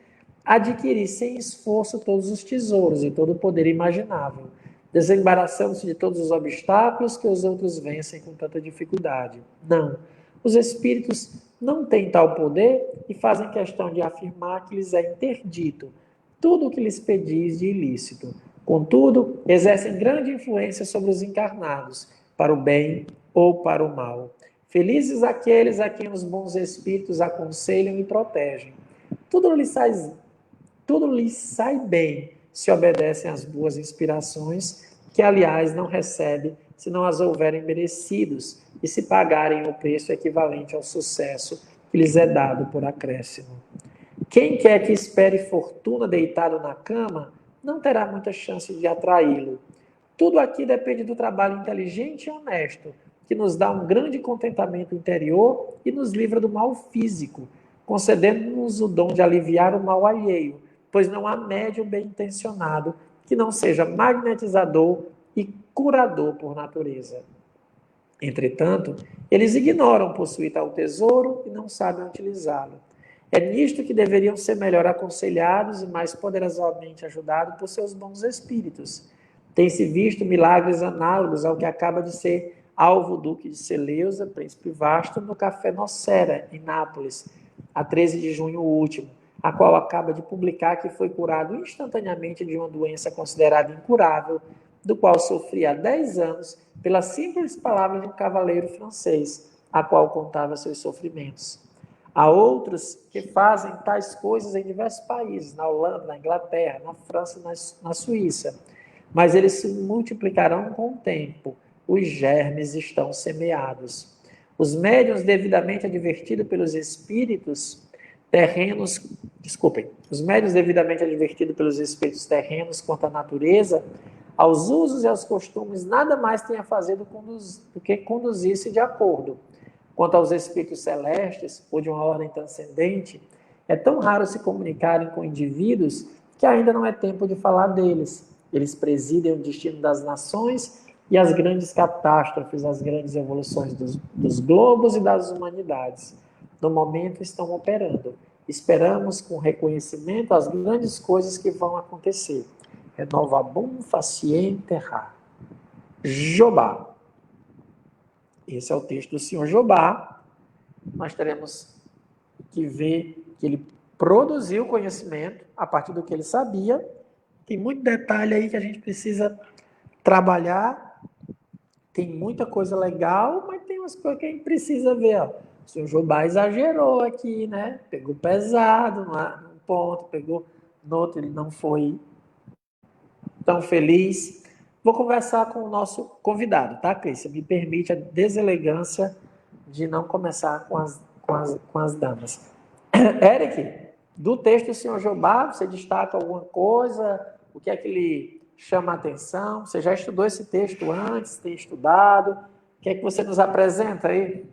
adquirir sem esforço todos os tesouros e todo o poder imaginável, desembaraçando-se de todos os obstáculos que os outros vencem com tanta dificuldade. Não. Os espíritos não têm tal poder e fazem questão de afirmar que lhes é interdito tudo o que lhes pedis de ilícito. Contudo, exercem grande influência sobre os encarnados, para o bem ou para o mal. Felizes aqueles a quem os bons espíritos aconselham e protegem. Tudo lhes sai bem se obedecem às boas inspirações, que, aliás, não recebe se não as houverem merecidos e se pagarem o preço equivalente ao sucesso que lhes é dado por acréscimo. Quem quer que espere fortuna deitado na cama, não terá muita chance de atraí-lo. Tudo aqui depende do trabalho inteligente e honesto, que nos dá um grande contentamento interior e nos livra do mal físico, concedendo-nos o dom de aliviar o mal alheio, pois não há médium bem-intencionado que não seja magnetizador e curador por natureza. Entretanto, eles ignoram possuir tal tesouro e não sabem utilizá-lo. É nisto que deveriam ser melhor aconselhados e mais poderosamente ajudados por seus bons espíritos. Tem-se visto milagres análogos ao que acaba de ser alvo Duque de Seleusa, príncipe Vasto, no Café Nocera, em Nápoles, a 13 de junho último, a qual acaba de publicar que foi curado instantaneamente de uma doença considerada incurável, do qual sofria há 10 anos pelas simples palavras de um cavaleiro francês, a qual contava seus sofrimentos. Há outros que fazem tais coisas em diversos países, na Holanda, na Inglaterra, na França, na Suíça, mas eles se multiplicarão com o tempo. Os germes estão semeados. Os médiuns devidamente advertidos pelos espíritos terrenos, os médiuns devidamente advertidos pelos espíritos terrenos quanto à natureza, aos usos e aos costumes, nada mais tem a fazer do que conduzir-se de acordo. Quanto aos espíritos celestes, ou de uma ordem transcendente, é tão raro se comunicarem com indivíduos que ainda não é tempo de falar deles. Eles presidem o destino das nações e as grandes catástrofes, as grandes evoluções dos globos e das humanidades. No momento estão operando. Esperamos com reconhecimento as grandes coisas que vão acontecer. Renovabum faciente ra. Jobá. Esse é o texto do senhor Jobá. Nós teremos que ver que ele produziu conhecimento a partir do que ele sabia. Tem muito detalhe aí que a gente precisa trabalhar. Tem muita coisa legal, mas tem umas coisas que a gente precisa ver. Ó. O senhor Jobá exagerou aqui, né? Pegou pesado num ponto, pegou no outro, ele não foi tão feliz. Vou conversar com o nosso convidado, tá, Cris? Me permite a deselegância de não começar com as damas. Eric, do texto do senhor Jobá, você destaca alguma coisa? O que é que lhe chama a atenção? Você já estudou esse texto antes? Tem estudado? O que é que você nos apresenta aí?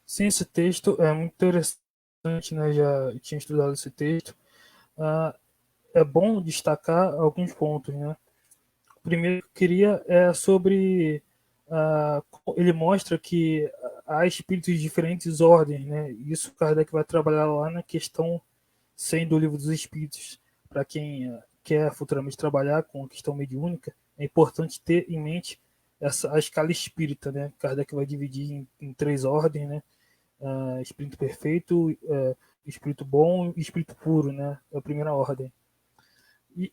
Sim, esse texto é muito interessante, né? Já tinha estudado esse texto. É bom destacar alguns pontos, né? O primeiro que eu queria é sobre... ele mostra que há espíritos de diferentes ordens, né? Isso Kardec vai trabalhar lá na questão 100 do Livro dos Espíritos. Para quem quer futuramente trabalhar com a questão mediúnica, é importante ter em mente a escala espírita, né? Kardec vai dividir em 3 ordens, né? Espírito perfeito, espírito bom e espírito puro, né? É a primeira ordem. E,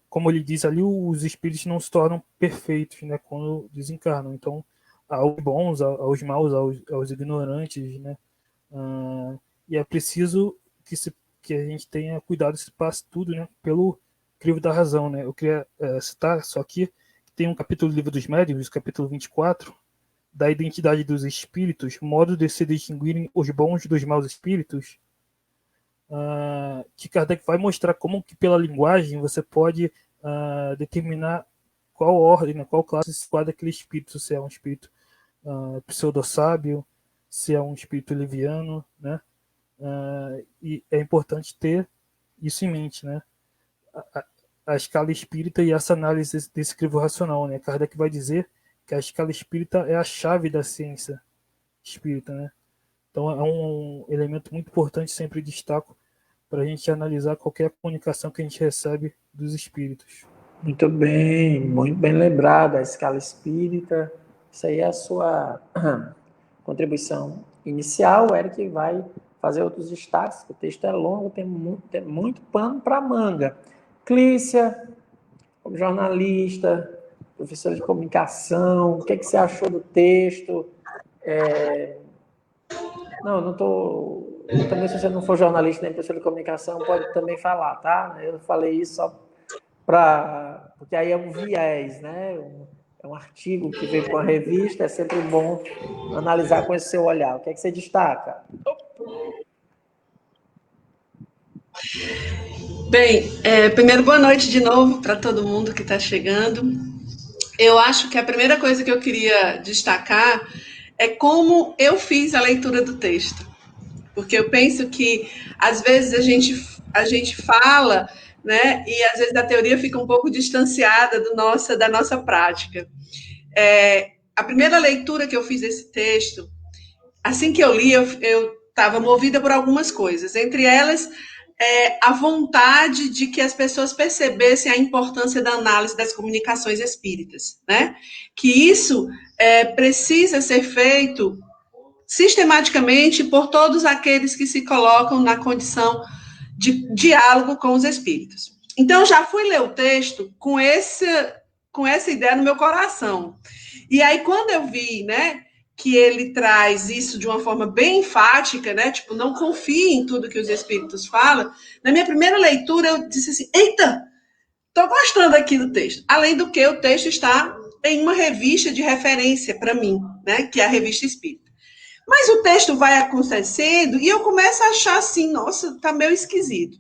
como ele diz ali, os espíritos não se tornam perfeitos, né, quando desencarnam. Então, aos bons, aos maus, aos ignorantes, né? E é preciso que a gente tenha cuidado se passe tudo, né, pelo crivo da razão, né? Eu queria citar só aqui que tem um capítulo do Livro dos Médiuns, capítulo 24, da identidade dos espíritos, modo de se distinguirem os bons dos maus espíritos, que Kardec vai mostrar como que pela linguagem você pode determinar qual ordem, né, qual classe se enquadra aquele espírito, se é um espírito pseudo-sábio, se é um espírito leviano, né? E é importante ter isso em mente, né? A escala espírita e essa análise desse crivo racional, né? Kardec vai dizer que a escala espírita é a chave da ciência espírita, né? Então é um elemento muito importante, sempre destaco, para a gente analisar qualquer comunicação que a gente recebe dos espíritos. Muito bem lembrado, a escala espírita. Isso aí é a sua contribuição inicial. O Eric vai fazer outros destaques, o texto é longo, tem muito pano para manga. Clícia, como jornalista, professora de comunicação, o que você achou do texto? Não estou... Também, se você não for jornalista nem professor de comunicação, pode também falar, tá? Eu falei isso só porque aí é um viés, né? É um artigo que veio com a revista, é sempre bom analisar com esse seu olhar. O que é que você destaca? Bem, primeiro, boa noite de novo para todo mundo que está chegando. Eu acho que a primeira coisa que eu queria destacar é como eu fiz a leitura do texto. Porque eu penso que, às vezes, a gente fala, né, e às vezes a teoria fica um pouco distanciada da nossa prática. A primeira leitura que eu fiz desse texto, assim que eu li, eu estava movida por algumas coisas. Entre elas, a vontade de que as pessoas percebessem a importância da análise das comunicações espíritas, né? Que isso precisa ser feito sistematicamente por todos aqueles que se colocam na condição de diálogo com os espíritos. Então, eu já fui ler o texto com essa ideia no meu coração. E aí, quando eu vi, né, que ele traz isso de uma forma bem enfática, né, tipo, não confie em tudo que os espíritos falam, na minha primeira leitura eu disse assim, eita, estou gostando aqui do texto. Além do que o texto está em uma revista de referência para mim, né, que é a Revista Espírita. Mas o texto vai acontecendo e eu começo a achar assim, nossa, tá meio esquisito.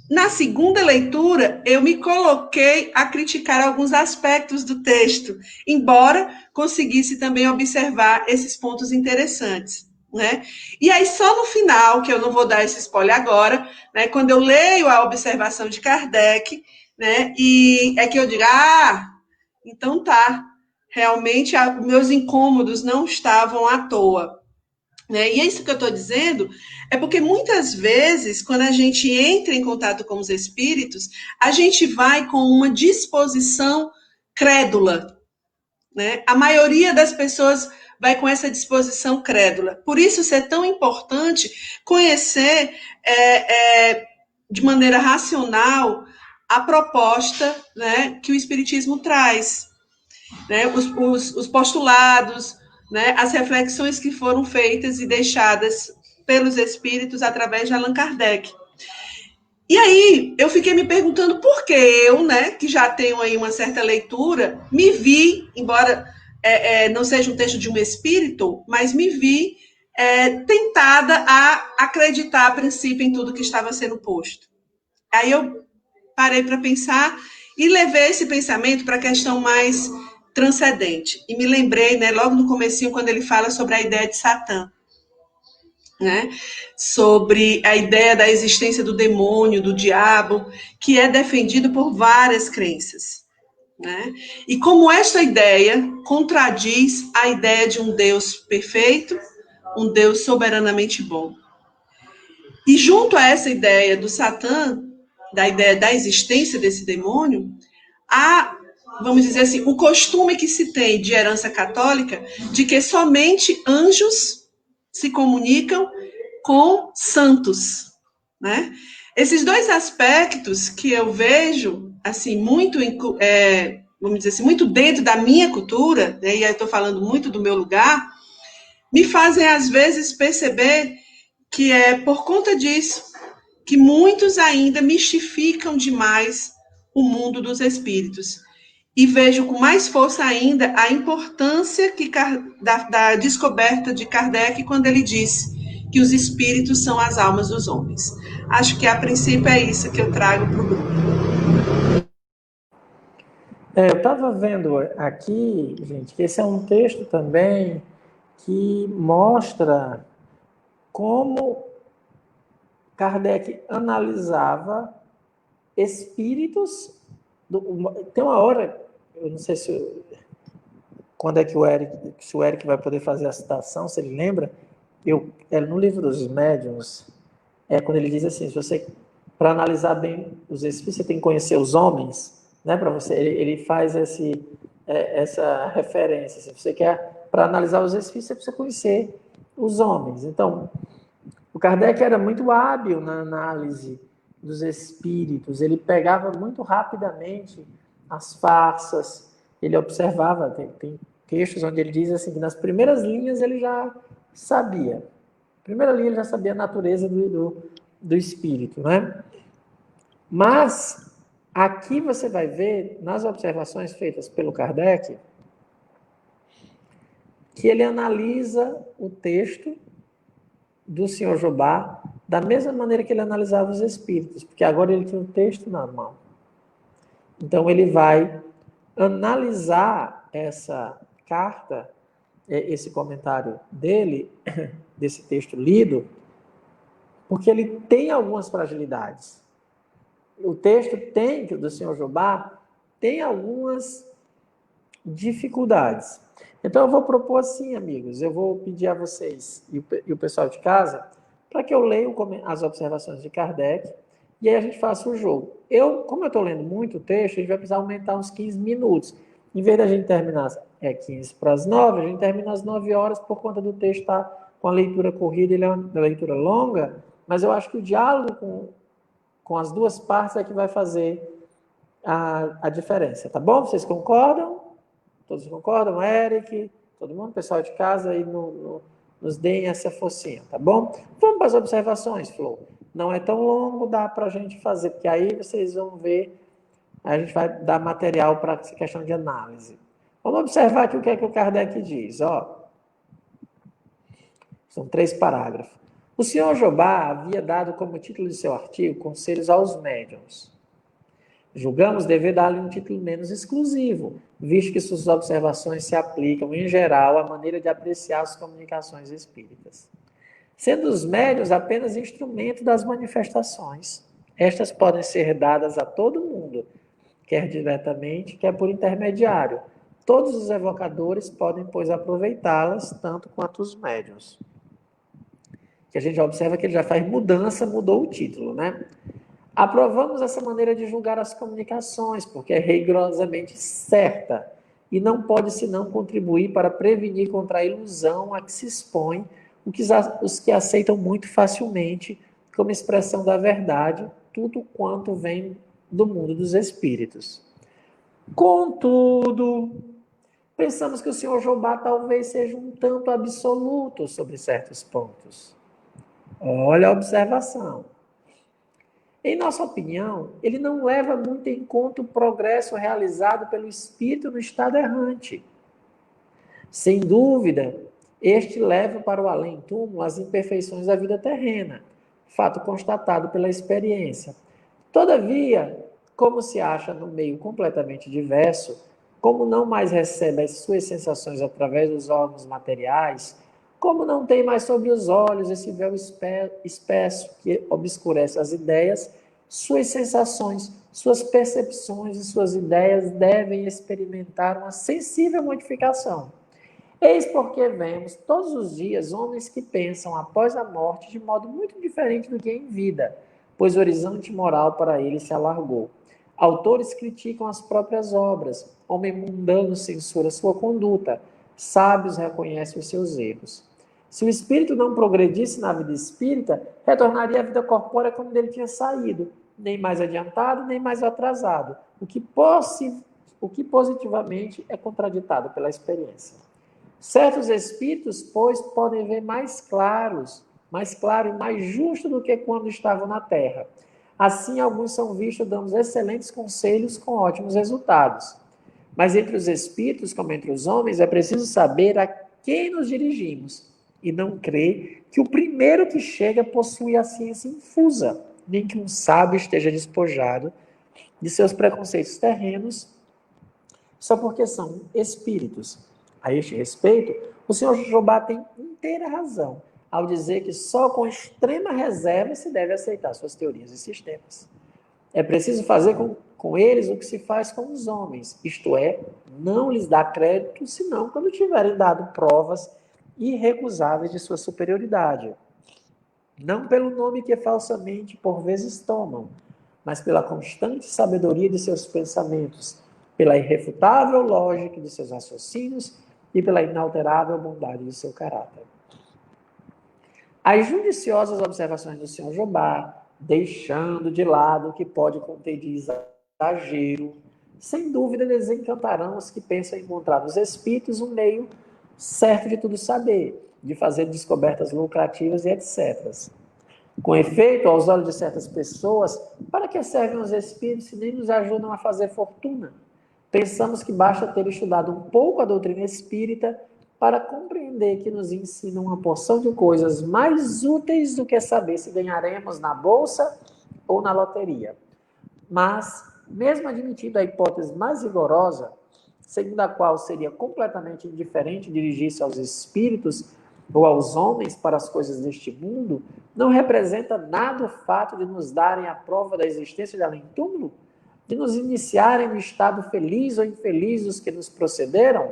Na segunda leitura, eu me coloquei a criticar alguns aspectos do texto, embora conseguisse também observar esses pontos interessantes, né? E aí, só no final, que eu não vou dar esse spoiler agora, né, quando eu leio a observação de Kardec, né, e é que eu digo, então tá, realmente meus incômodos não estavam à toa. Né? E é isso que eu estou dizendo, é porque muitas vezes, quando a gente entra em contato com os espíritos, a gente vai com uma disposição crédula. Né? A maioria das pessoas vai com essa disposição crédula. Por isso, é tão importante conhecer de maneira racional a proposta, né, que o Espiritismo traz. Né? Os postulados, né, as reflexões que foram feitas e deixadas pelos espíritos através de Allan Kardec. E aí, eu fiquei me perguntando por que eu, né, que já tenho aí uma certa leitura, me vi, embora não seja um texto de um espírito, mas me vi tentada a acreditar a princípio em tudo que estava sendo posto. Aí eu parei para pensar e levei esse pensamento para a questão mais transcendente. E me lembrei, né, logo no comecinho, quando ele fala sobre a ideia de Satã, né? Sobre a ideia da existência do demônio, do diabo, que é defendido por várias crenças. Né? E como esta ideia contradiz a ideia de um Deus perfeito, um Deus soberanamente bom. E junto a essa ideia do Satã, da ideia da existência desse demônio, há, vamos dizer assim, o costume que se tem de herança católica de que somente anjos se comunicam com santos, né? Esses dois aspectos que eu vejo, assim, muito, vamos dizer assim, muito dentro da minha cultura, né, e aí eu estou falando muito do meu lugar, me fazem, às vezes, perceber que é por conta disso que muitos ainda mistificam demais o mundo dos espíritos. E vejo com mais força ainda a importância da descoberta de Kardec quando ele disse que os espíritos são as almas dos homens. Acho que a princípio é isso que eu trago para o grupo. Eu estava vendo aqui, gente, que esse é um texto também que mostra como Kardec analisava espíritos. Tem uma hora, eu não sei quando é que se o Eric vai poder fazer a citação, se ele lembra, no livro dos médiuns, quando ele diz assim, se você, para analisar bem os espíritos, você tem que conhecer os homens, né, para você, ele faz essa referência, se você quer, para analisar os espíritos, você precisa conhecer os homens. Então, o Kardec era muito hábil na análise dos espíritos, ele pegava muito rapidamente as farsas, ele observava, tem textos onde ele diz assim, que nas primeiras linhas ele já sabia, primeira linha ele já sabia a natureza do espírito, né? Mas aqui você vai ver, nas observações feitas pelo Kardec, que ele analisa o texto do Senhor Jobá da mesma maneira que ele analisava os espíritos, porque agora ele tinha um texto na mão. Então ele vai analisar essa carta, esse comentário dele, desse texto lido, porque ele tem algumas fragilidades. O texto do Senhor Jobá tem algumas dificuldades. Então eu vou propor assim, amigos, eu vou pedir a vocês e o pessoal de casa para que eu leia as observações de Kardec e aí a gente faça o jogo. Como eu estou lendo muito o texto, a gente vai precisar aumentar uns 15 minutos. Em vez da gente terminar 15 para as 9, a gente termina às 9 horas por conta do texto estar com a leitura corrida, ele é uma leitura longa, mas eu acho que o diálogo com as duas partes é que vai fazer a diferença, tá bom? Vocês concordam? Todos concordam? Eric, todo mundo, pessoal de casa, aí nos deem essa forcinha, tá bom? Vamos para as observações, Flor. Não é tão longo, dá para a gente fazer, porque aí vocês vão ver, a gente vai dar material para essa questão de análise. Vamos observar aqui o que é que o Kardec diz, ó. São 3 parágrafos. O senhor Jobá havia dado como título de seu artigo Conselhos aos Médiuns. Julgamos dever dar-lhe um título menos exclusivo, visto que suas observações se aplicam, em geral, à maneira de apreciar as comunicações espíritas. Sendo os médiuns apenas instrumento das manifestações, estas podem ser dadas a todo mundo, quer diretamente, quer por intermediário. Todos os evocadores podem, pois, aproveitá-las, tanto quanto os médiuns. Que a gente já observa que ele já faz mudança, mudou o título, né? Aprovamos essa maneira de julgar as comunicações, porque é rigorosamente certa e não pode senão contribuir para prevenir contra a ilusão a que se expõe os que aceitam muito facilmente como expressão da verdade tudo quanto vem do mundo dos espíritos. Contudo, pensamos que o senhor Jobá talvez seja um tanto absoluto sobre certos pontos. Olha a observação. Em nossa opinião, ele não leva muito em conta o progresso realizado pelo espírito no estado errante. Sem dúvida, este leva para o além-túmulo as imperfeições da vida terrena, fato constatado pela experiência. Todavia, como se acha no meio completamente diverso, como não mais recebe as suas sensações através dos órgãos materiais, como não tem mais sobre os olhos esse véu espesso que obscurece as ideias, suas sensações, suas percepções e suas ideias devem experimentar uma sensível modificação. Eis porque vemos todos os dias homens que pensam após a morte de modo muito diferente do que em vida, pois o horizonte moral para eles se alargou. Autores criticam as próprias obras, homem mundano censura sua conduta, sábios reconhecem os seus erros. Se o espírito não progredisse na vida espírita, retornaria à vida corpórea como dele tinha saído, nem mais adiantado, nem mais atrasado, o que positivamente é contraditado pela experiência. Certos espíritos, pois, podem ver mais claro e mais justo do que quando estavam na Terra. Assim, alguns são vistos dando excelentes conselhos com ótimos resultados. Mas entre os espíritos, como entre os homens, é preciso saber a quem nos dirigimos e não crer que o primeiro que chega possui a ciência infusa, nem que um sábio esteja despojado de seus preconceitos terrenos só porque são espíritos. A este respeito, o senhor Jobá tem inteira razão ao dizer que só com extrema reserva se deve aceitar suas teorias e sistemas. É preciso fazer com eles o que se faz com os homens, isto é, não lhes dar crédito, senão quando tiverem dado provas irrecusáveis de sua superioridade. Não pelo nome que falsamente por vezes tomam, mas pela constante sabedoria de seus pensamentos, pela irrefutável lógica de seus raciocínios e pela inalterável bondade de seu caráter. As judiciosas observações do senhor Jobá, deixando de lado o que pode conter de exagero, sem dúvida desencantarão os que pensam encontrar nos espíritos um meio certo de tudo saber, de fazer descobertas lucrativas e etc. Com efeito, aos olhos de certas pessoas, para que servem os espíritos se nem nos ajudam a fazer fortuna? Pensamos que basta ter estudado um pouco a doutrina espírita para compreender que nos ensina uma porção de coisas mais úteis do que saber se ganharemos na bolsa ou na loteria. Mas, mesmo admitindo a hipótese mais rigorosa, segundo a qual seria completamente indiferente dirigir-se aos espíritos ou aos homens para as coisas deste mundo, não representa nada o fato de nos darem a prova da existência de além-túmulo? De nos iniciarem no estado feliz ou infeliz dos que nos procederam?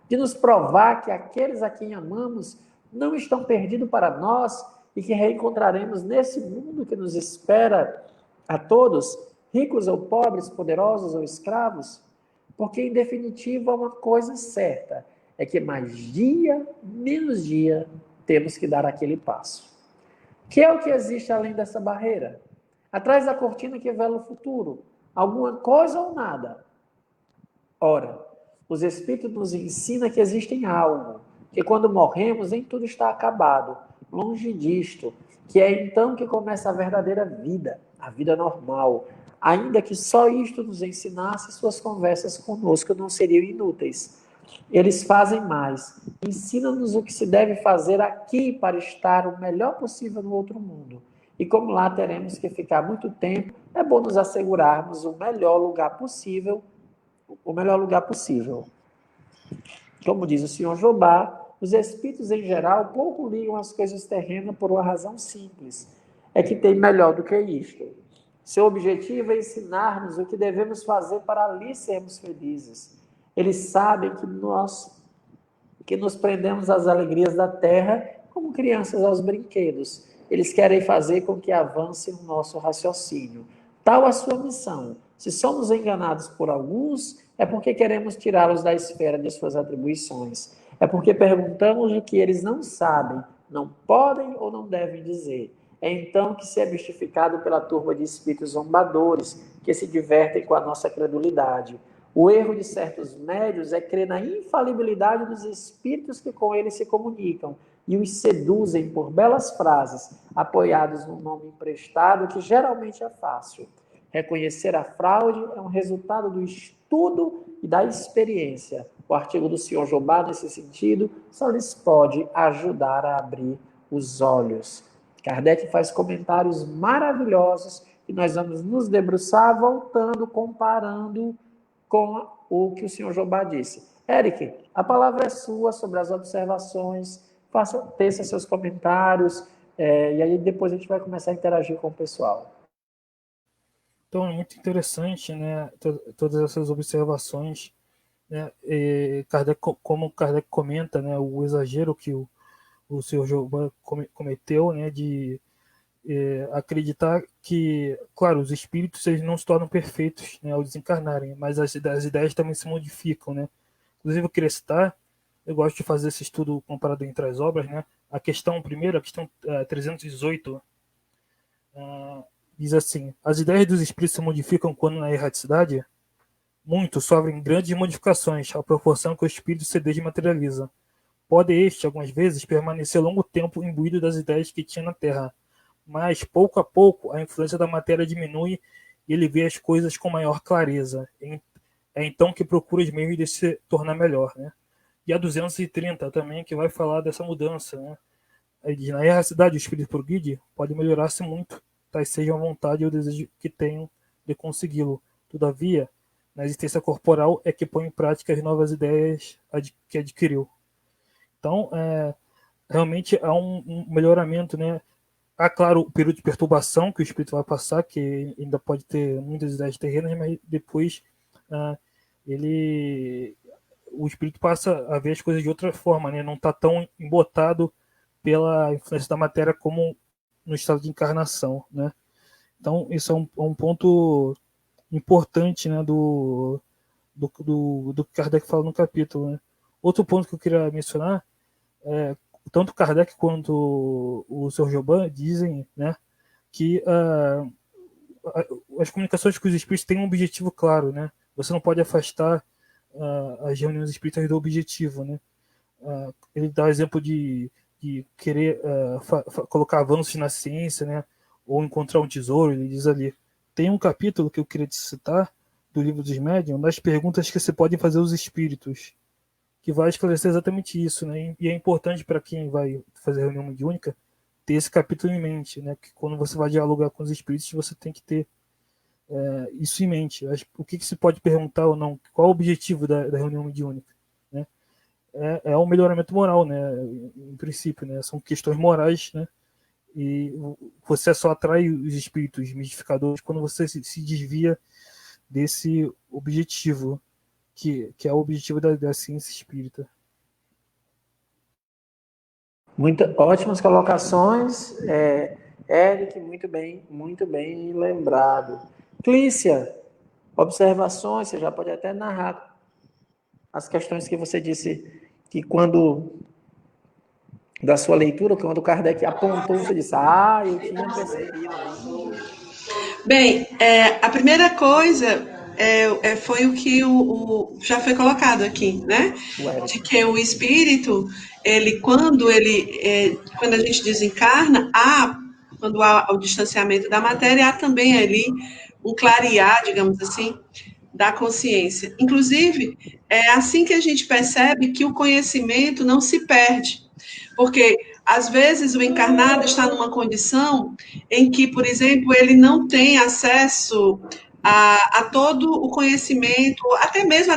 De nos provar que aqueles a quem amamos não estão perdidos para nós e que reencontraremos nesse mundo que nos espera a todos, ricos ou pobres, poderosos ou escravos? Porque, em definitiva, uma coisa certa é que mais dia, menos dia, temos que dar aquele passo. Que é o que existe além dessa barreira? Atrás da cortina que vela o futuro, alguma coisa ou nada? Ora, os Espíritos nos ensinam que existe algo, que quando morremos nem tudo está acabado, longe disto, que é então que começa a verdadeira vida, a vida normal. Ainda que só isto nos ensinasse, suas conversas conosco não seriam inúteis. Eles fazem mais, ensinam-nos o que se deve fazer aqui para estar o melhor possível no outro mundo. E como lá teremos que ficar muito tempo, é bom nos assegurarmos o melhor lugar possível. Como diz o senhor Jobá, os espíritos em geral pouco ligam as coisas terrenas por uma razão simples, é que tem melhor do que isto. Seu objetivo é ensinar-nos o que devemos fazer para ali sermos felizes. Eles sabem que nos prendemos às alegrias da terra como crianças aos brinquedos. Eles querem fazer com que avance o nosso raciocínio. Tal a sua missão. Se somos enganados por alguns, é porque queremos tirá-los da esfera de suas atribuições. É porque perguntamos o que eles não sabem, não podem ou não devem dizer. É então que se é mistificado pela turma de espíritos zombadores, que se divertem com a nossa credulidade. O erro de certos médios é crer na infalibilidade dos espíritos que com eles se comunicam, e os seduzem por belas frases, apoiados num nome emprestado, que geralmente é fácil. Reconhecer a fraude é um resultado do estudo e da experiência. O artigo do Sr. Jobá, nesse sentido, só lhes pode ajudar a abrir os olhos. Kardec faz comentários maravilhosos e nós vamos nos debruçar voltando, comparando com o que o Sr. Jobá disse. Eric, a palavra é sua sobre as observações, teça seus comentários, e aí depois a gente vai começar a interagir com o pessoal. Então, é muito interessante, né, todas essas observações, né, Kardec, como Kardec comenta, né, o exagero que o Sr. Jobá cometeu, né, de acreditar que, claro, os espíritos eles não se tornam perfeitos, né, ao desencarnarem, mas as ideias também se modificam, né. Inclusive, eu queria citar, eu gosto de fazer esse estudo comparado entre as obras, né, a questão 318, diz assim: as ideias dos espíritos se modificam quando na erraticidade? Muitos sofrem grandes modificações, à proporção que o espírito se desmaterializa. Pode este, algumas vezes, permanecer longo tempo imbuído das ideias que tinha na Terra, mas, pouco a pouco, a influência da matéria diminui e ele vê as coisas com maior clareza. É então que procura os meios de se tornar melhor, né? E a 230 também, que vai falar dessa mudança, né? Na erraticidade, o espírito progride pode melhorar-se muito, tais sejam a vontade e o desejo que tenham de consegui-lo. Todavia, na existência corporal é que põe em prática as novas ideias que adquiriu. Então, realmente há um melhoramento, né? Há, claro, o período de perturbação que o espírito vai passar, que ainda pode ter muitas ideias terrenas, mas depois o espírito passa a ver as coisas de outra forma, né? Não está tão embotado pela influência da matéria como no estado de encarnação, né? Então, isso é um ponto importante, né, do que Kardec fala no capítulo, né? Outro ponto que eu queria mencionar tanto Kardec quanto o Sr. Jobim dizem, né, que as comunicações com os espíritos têm um objetivo claro, né? Você não pode afastar as reuniões espíritas do objetivo, né? Ele dá o exemplo de querer colocar avanços na ciência, né? Ou encontrar um tesouro. Ele diz ali, tem um capítulo que eu queria te citar do livro dos médiuns, das perguntas que se podem fazer aos espíritos, que vai esclarecer exatamente isso, né? E é importante para quem vai fazer reunião mediúnica ter esse capítulo em mente, né? Que quando você vai dialogar com os espíritos, você tem que ter isso em mente. O que se pode perguntar ou não? Qual é o objetivo da reunião mediúnica? Né? É um melhoramento moral, né? Em princípio, né? São questões morais, né? E você só atrai os espíritos mistificadores quando você se desvia desse objetivo, que é o objetivo da ciência espírita. Ótimas colocações, Eric, muito bem lembrado. Clícia, observações, você já pode até narrar as questões que você disse que quando, da sua leitura, quando Kardec apontou, você disse, eu tinha percebido isso. Bem, a primeira coisa foi o que já foi colocado aqui, né? De que o espírito, quando a gente desencarna, quando há o distanciamento da matéria, há também ali um clarear, digamos assim, da consciência. Inclusive, é assim que a gente percebe que o conhecimento não se perde, porque às vezes o encarnado está numa condição em que, por exemplo, ele não tem acesso a todo o conhecimento, até mesmo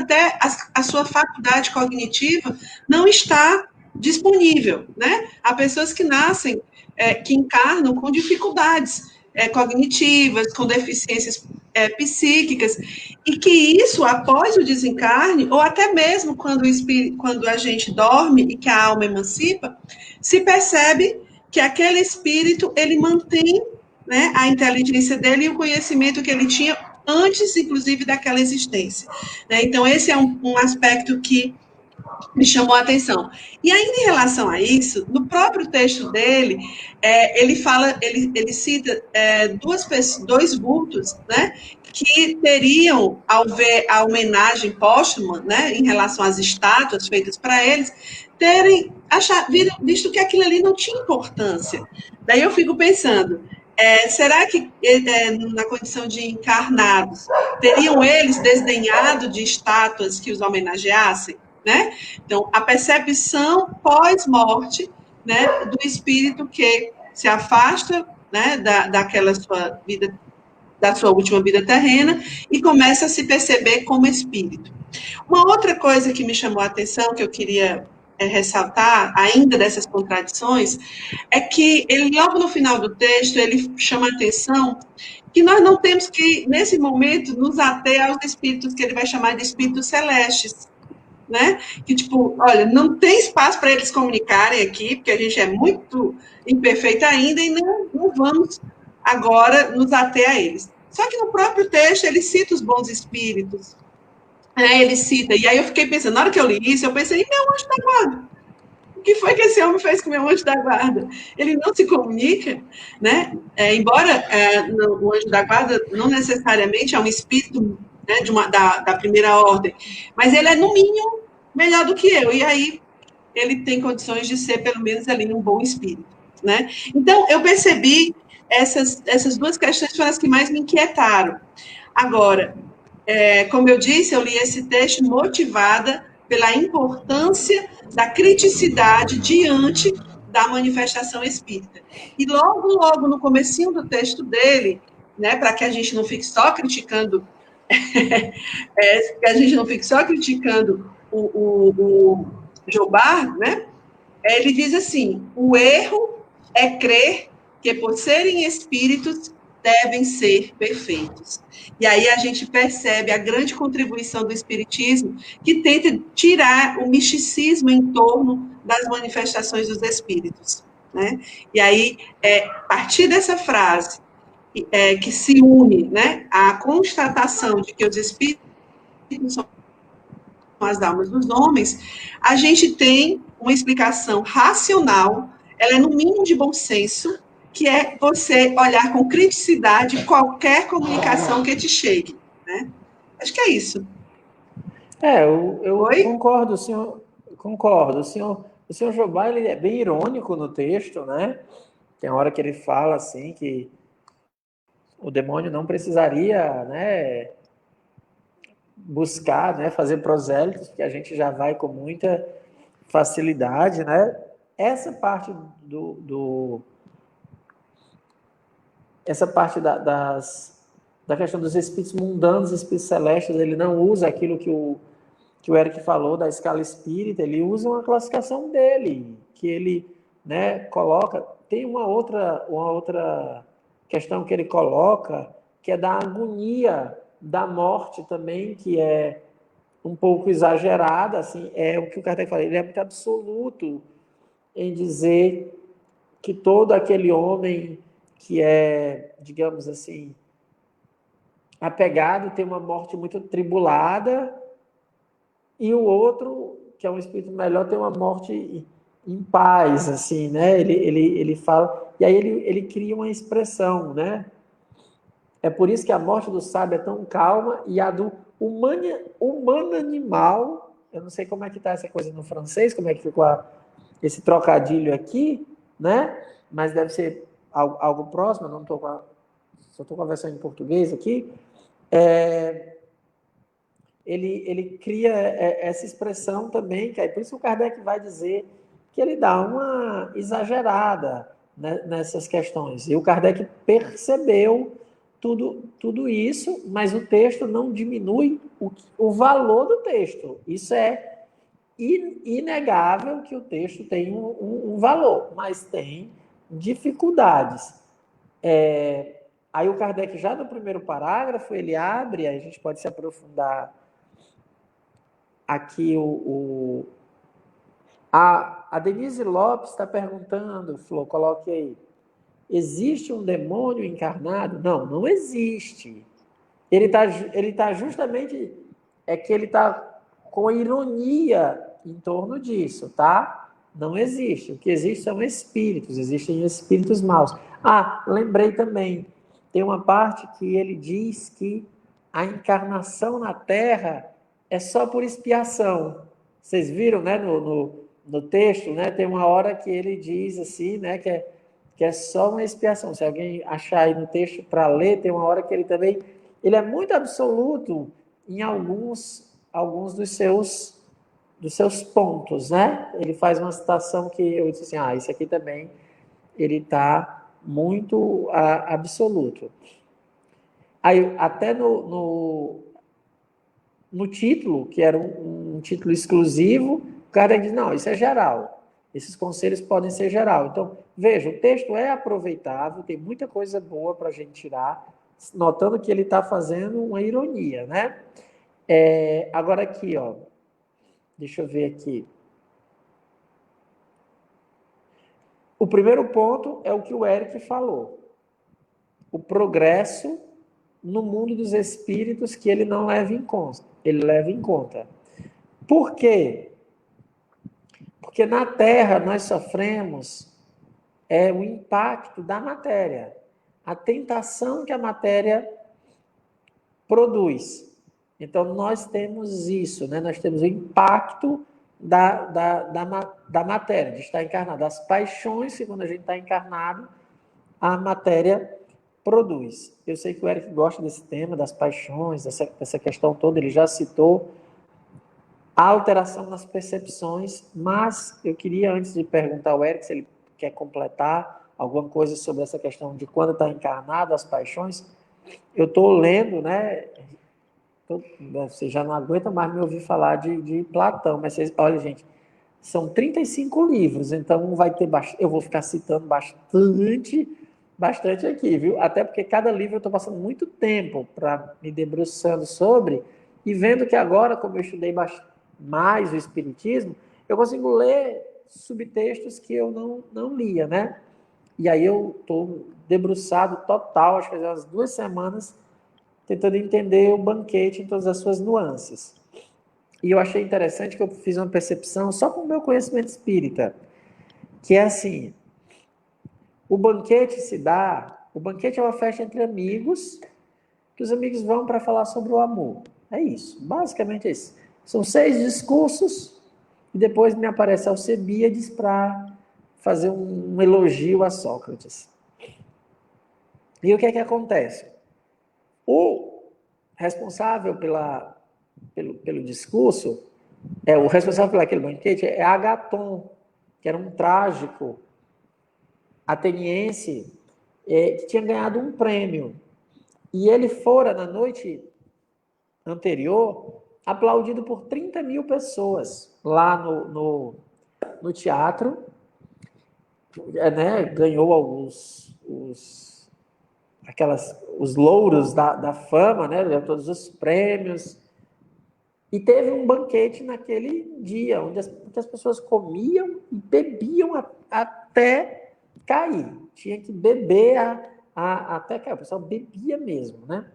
a sua faculdade cognitiva não está disponível, né? Há pessoas que nascem, que encarnam com dificuldades cognitivas, com deficiências psíquicas, e que isso, após o desencarne, ou até mesmo quando a gente dorme e que a alma emancipa, se percebe que aquele espírito, ele mantém, né, a inteligência dele e o conhecimento que ele tinha antes, inclusive, daquela existência. Né? Então, esse é um aspecto que me chamou a atenção. E ainda em relação a isso, no próprio texto dele, ele cita dois vultos, né, que ao ver a homenagem póstuma, né, em relação às estátuas feitas para eles, terem visto que aquilo ali não tinha importância. Daí eu fico pensando, será que na condição de encarnados, teriam eles desdenhado de estátuas que os homenageassem? Né? Então, a percepção pós-morte, né, do espírito que se afasta, né, daquela sua vida, da sua última vida terrena, e começa a se perceber como espírito. Uma outra coisa que me chamou a atenção, que eu queria ressaltar, ainda dessas contradições, é que ele, logo no final do texto, ele chama a atenção que nós não temos que, nesse momento, nos ater aos espíritos que ele vai chamar de espíritos celestes, né? Que, tipo, olha, não tem espaço para eles comunicarem aqui, porque a gente é muito imperfeito ainda e não vamos agora nos ater a eles. Só que no próprio texto ele cita os bons espíritos, ele cita, e aí eu fiquei pensando, na hora que eu li isso, eu pensei, e meu anjo da guarda? O que foi que esse homem fez com o meu anjo da guarda? Ele não se comunica, né? Embora o anjo da guarda não necessariamente é um espírito, né, da primeira ordem, mas ele é, no mínimo, melhor do que eu, e aí ele tem condições de ser, pelo menos, ali um bom espírito, né? Então, eu percebi essas duas questões foram as que mais me inquietaram. Agora, como eu disse, eu li esse texto motivada pela importância da criticidade diante da manifestação espírita. E logo, logo no comecinho do texto dele, né, para que a gente não fique só criticando, que a gente não fique só criticando o Jobard, né, ele diz assim: o erro é crer que, por serem espíritos, devem ser perfeitos. E aí a gente percebe a grande contribuição do espiritismo, que tenta tirar o misticismo em torno das manifestações dos espíritos, né? E aí, a partir dessa frase, que se une, né, à constatação de que os espíritos são as almas dos homens, a gente tem uma explicação racional, ela é no mínimo de bom senso, que é você olhar com criticidade qualquer comunicação que te chegue, né? Acho que é isso. Eu Oi? concordo, senhor. Concordo. O senhor Jobá, ele é bem irônico no texto, né? Tem hora que ele fala assim que o demônio não precisaria, né, buscar, né, fazer prosélitos, porque a gente já vai com muita facilidade, né? Essa parte essa parte da questão dos espíritos mundanos, espíritos celestes, ele não usa aquilo que o Eric falou da escala espírita, ele usa uma classificação dele, que ele, né, coloca. Tem uma outra questão que ele coloca, que é da agonia da morte também, que é um pouco exagerada, assim, é o que o Kardec fala, ele é muito absoluto em dizer que todo aquele homem que é, digamos assim, apegado tem uma morte muito tribulada, e o outro, que é um espírito melhor, tem uma morte em paz, assim, né? Ele fala, e aí ele cria uma expressão, né? É por isso que a morte do sábio é tão calma e a do humano animal, eu não sei como é que está essa coisa no francês, como é que ficou esse trocadilho aqui, né? Mas deve ser algo próximo, eu não estou só estou com a versão em português aqui. Ele cria essa expressão também, que é por isso que o Kardec vai dizer que ele dá uma exagerada, né, nessas questões. E o Kardec percebeu tudo isso, mas o texto não diminui o valor do texto. Isso é inegável, que o texto tem um valor, mas tem dificuldades. Aí o Kardec, já no primeiro parágrafo, ele abre, aí a gente pode se aprofundar aqui. A Denise Lopes está perguntando, Flor, coloque aí, existe um demônio encarnado? Não, não existe. Ele tá justamente, que ele está com ironia em torno disso, tá? Não existe. O que existe são espíritos, existem espíritos maus. Lembrei também, tem uma parte que ele diz que a encarnação na Terra é só por expiação. Vocês viram, né, no texto, né, tem uma hora que ele diz assim, né, que é só uma expiação. Se alguém achar aí no texto para ler, tem uma hora que ele também, ele é muito absoluto em alguns dos seus pontos, né? Ele faz uma citação que eu disse assim, isso aqui também, ele está muito absoluto. Aí, até no título, que era um título exclusivo, o cara diz, não, isso é geral. Esses conselhos podem ser geral. Então, veja, o texto é aproveitável, tem muita coisa boa para a gente tirar, notando que ele está fazendo uma ironia, né? Agora aqui, ó, deixa eu ver aqui. O primeiro ponto é o que o Eric falou. O progresso no mundo dos espíritos que ele não leva em conta. Ele leva em conta. Por quê? Porque na Terra nós sofremos o impacto da matéria, a tentação que a matéria produz. Então nós temos isso, né? Nós temos o impacto da matéria, de estar encarnado, das paixões que quando a gente está encarnado, a matéria produz. Eu sei que o Eric gosta desse tema, das paixões, dessa questão toda, ele já citou a alteração nas percepções, mas eu queria, antes de perguntar ao Eric se ele quer completar alguma coisa sobre essa questão de quando está encarnado, as paixões, eu estou lendo, né? Você já não aguenta mais me ouvir falar de Platão, mas vocês, olha, gente, são 35 livros, então vai ter eu vou ficar citando bastante aqui, viu? Até porque cada livro eu estou passando muito tempo para me debruçando sobre e vendo que agora, como eu estudei mais o Espiritismo, eu consigo ler subtextos que eu não lia, né? E aí eu estou debruçado total, acho que umas 2 semanas, tentando entender o banquete em todas as suas nuances. E eu achei interessante que eu fiz uma percepção só com o meu conhecimento espírita, que é assim, o banquete é uma festa entre amigos, que os amigos vão para falar sobre o amor. É isso, basicamente é isso. São 6 discursos, e depois me aparece Alcebiades para fazer um elogio a Sócrates. E o que é que acontece? O responsável pelo discurso, o responsável por aquele banquete é Agaton, que era um trágico ateniense que tinha ganhado um prêmio. E ele fora, na noite anterior, aplaudido por 30 mil pessoas lá no teatro, né? Ganhou os louros da fama, né? Todos os prêmios. E teve um banquete naquele dia, onde as pessoas comiam e bebiam até cair. Tinha que beber até cair. O pessoal bebia mesmo, né?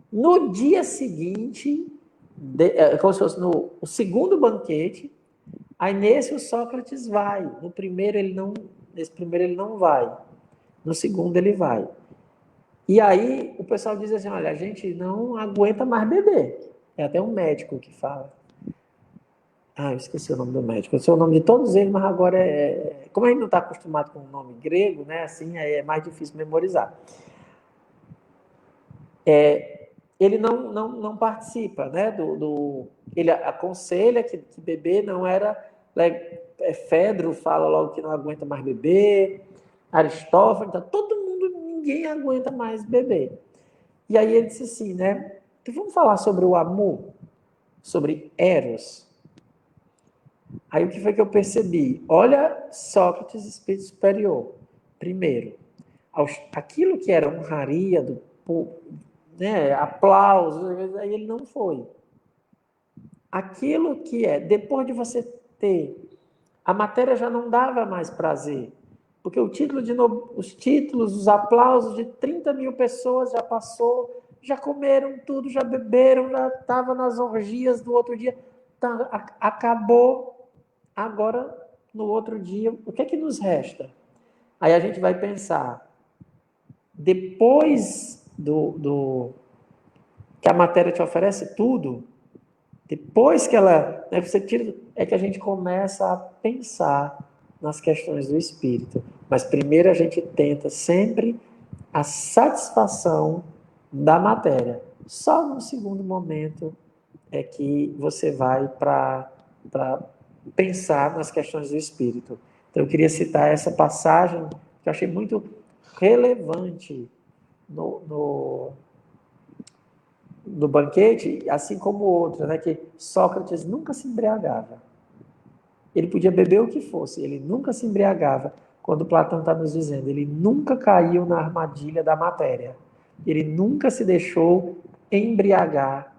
No dia seguinte, como se fosse o segundo banquete, aí nesse o Sócrates vai. Nesse primeiro ele não vai. No segundo ele vai. E aí o pessoal diz assim, olha, a gente não aguenta mais beber. É até um médico que fala. Eu esqueci o nome do médico. Eu sei o nome de todos eles, mas agora como a gente não está acostumado com o nome grego, né? Assim, é mais difícil memorizar. Ele não participa, né? Ele aconselha que beber não era. Fedro fala logo que não aguenta mais beber. Aristófanes, então ninguém aguenta mais beber. E aí ele disse assim, né? Então vamos falar sobre o amor, sobre Eros. Aí o que foi que eu percebi? Olha Sócrates, espírito superior. Primeiro, aquilo que era honraria do povo, né, aplausos, aí ele não foi. Aquilo que depois de você ter, a matéria já não dava mais prazer, porque os títulos, os aplausos de 30 mil pessoas já passou, já comeram tudo, já beberam, já estava nas orgias do outro dia, acabou. Agora, no outro dia, o que é que nos resta? Aí a gente vai pensar, depois que a matéria te oferece tudo, Depois que ela, né, você tira, é que a gente começa a pensar nas questões do espírito. Mas primeiro a gente tenta sempre a satisfação da matéria. Só no segundo momento é que você vai para pensar nas questões do espírito. Então eu queria citar essa passagem que eu achei muito relevante no banquete, assim como outra, né, que Sócrates nunca se embriagava. Ele podia beber o que fosse, ele nunca se embriagava. Quando Platão está nos dizendo, ele nunca caiu na armadilha da matéria. Ele nunca se deixou embriagar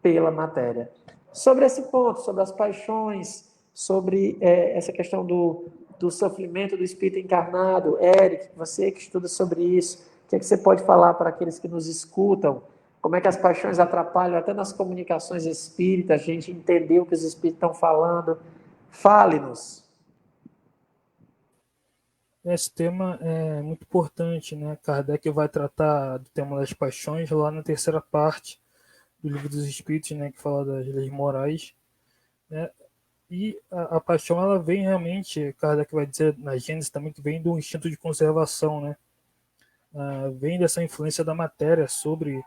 pela matéria. Sobre esse ponto, sobre as paixões, sobre essa questão do sofrimento do espírito encarnado, Eric, você que estuda sobre isso, o que é que você pode falar para aqueles que nos escutam? Como é que as paixões atrapalham até nas comunicações espíritas, a gente entender o que os espíritos estão falando? Fale-nos. Esse tema é muito importante, né? Kardec vai tratar do tema das paixões lá na terceira parte do Livro dos Espíritos, né? Que fala das leis morais, né? E a paixão, ela vem realmente, Kardec vai dizer na Gênesis também, que vem do instinto de conservação, né? Vem dessa influência da matéria sobre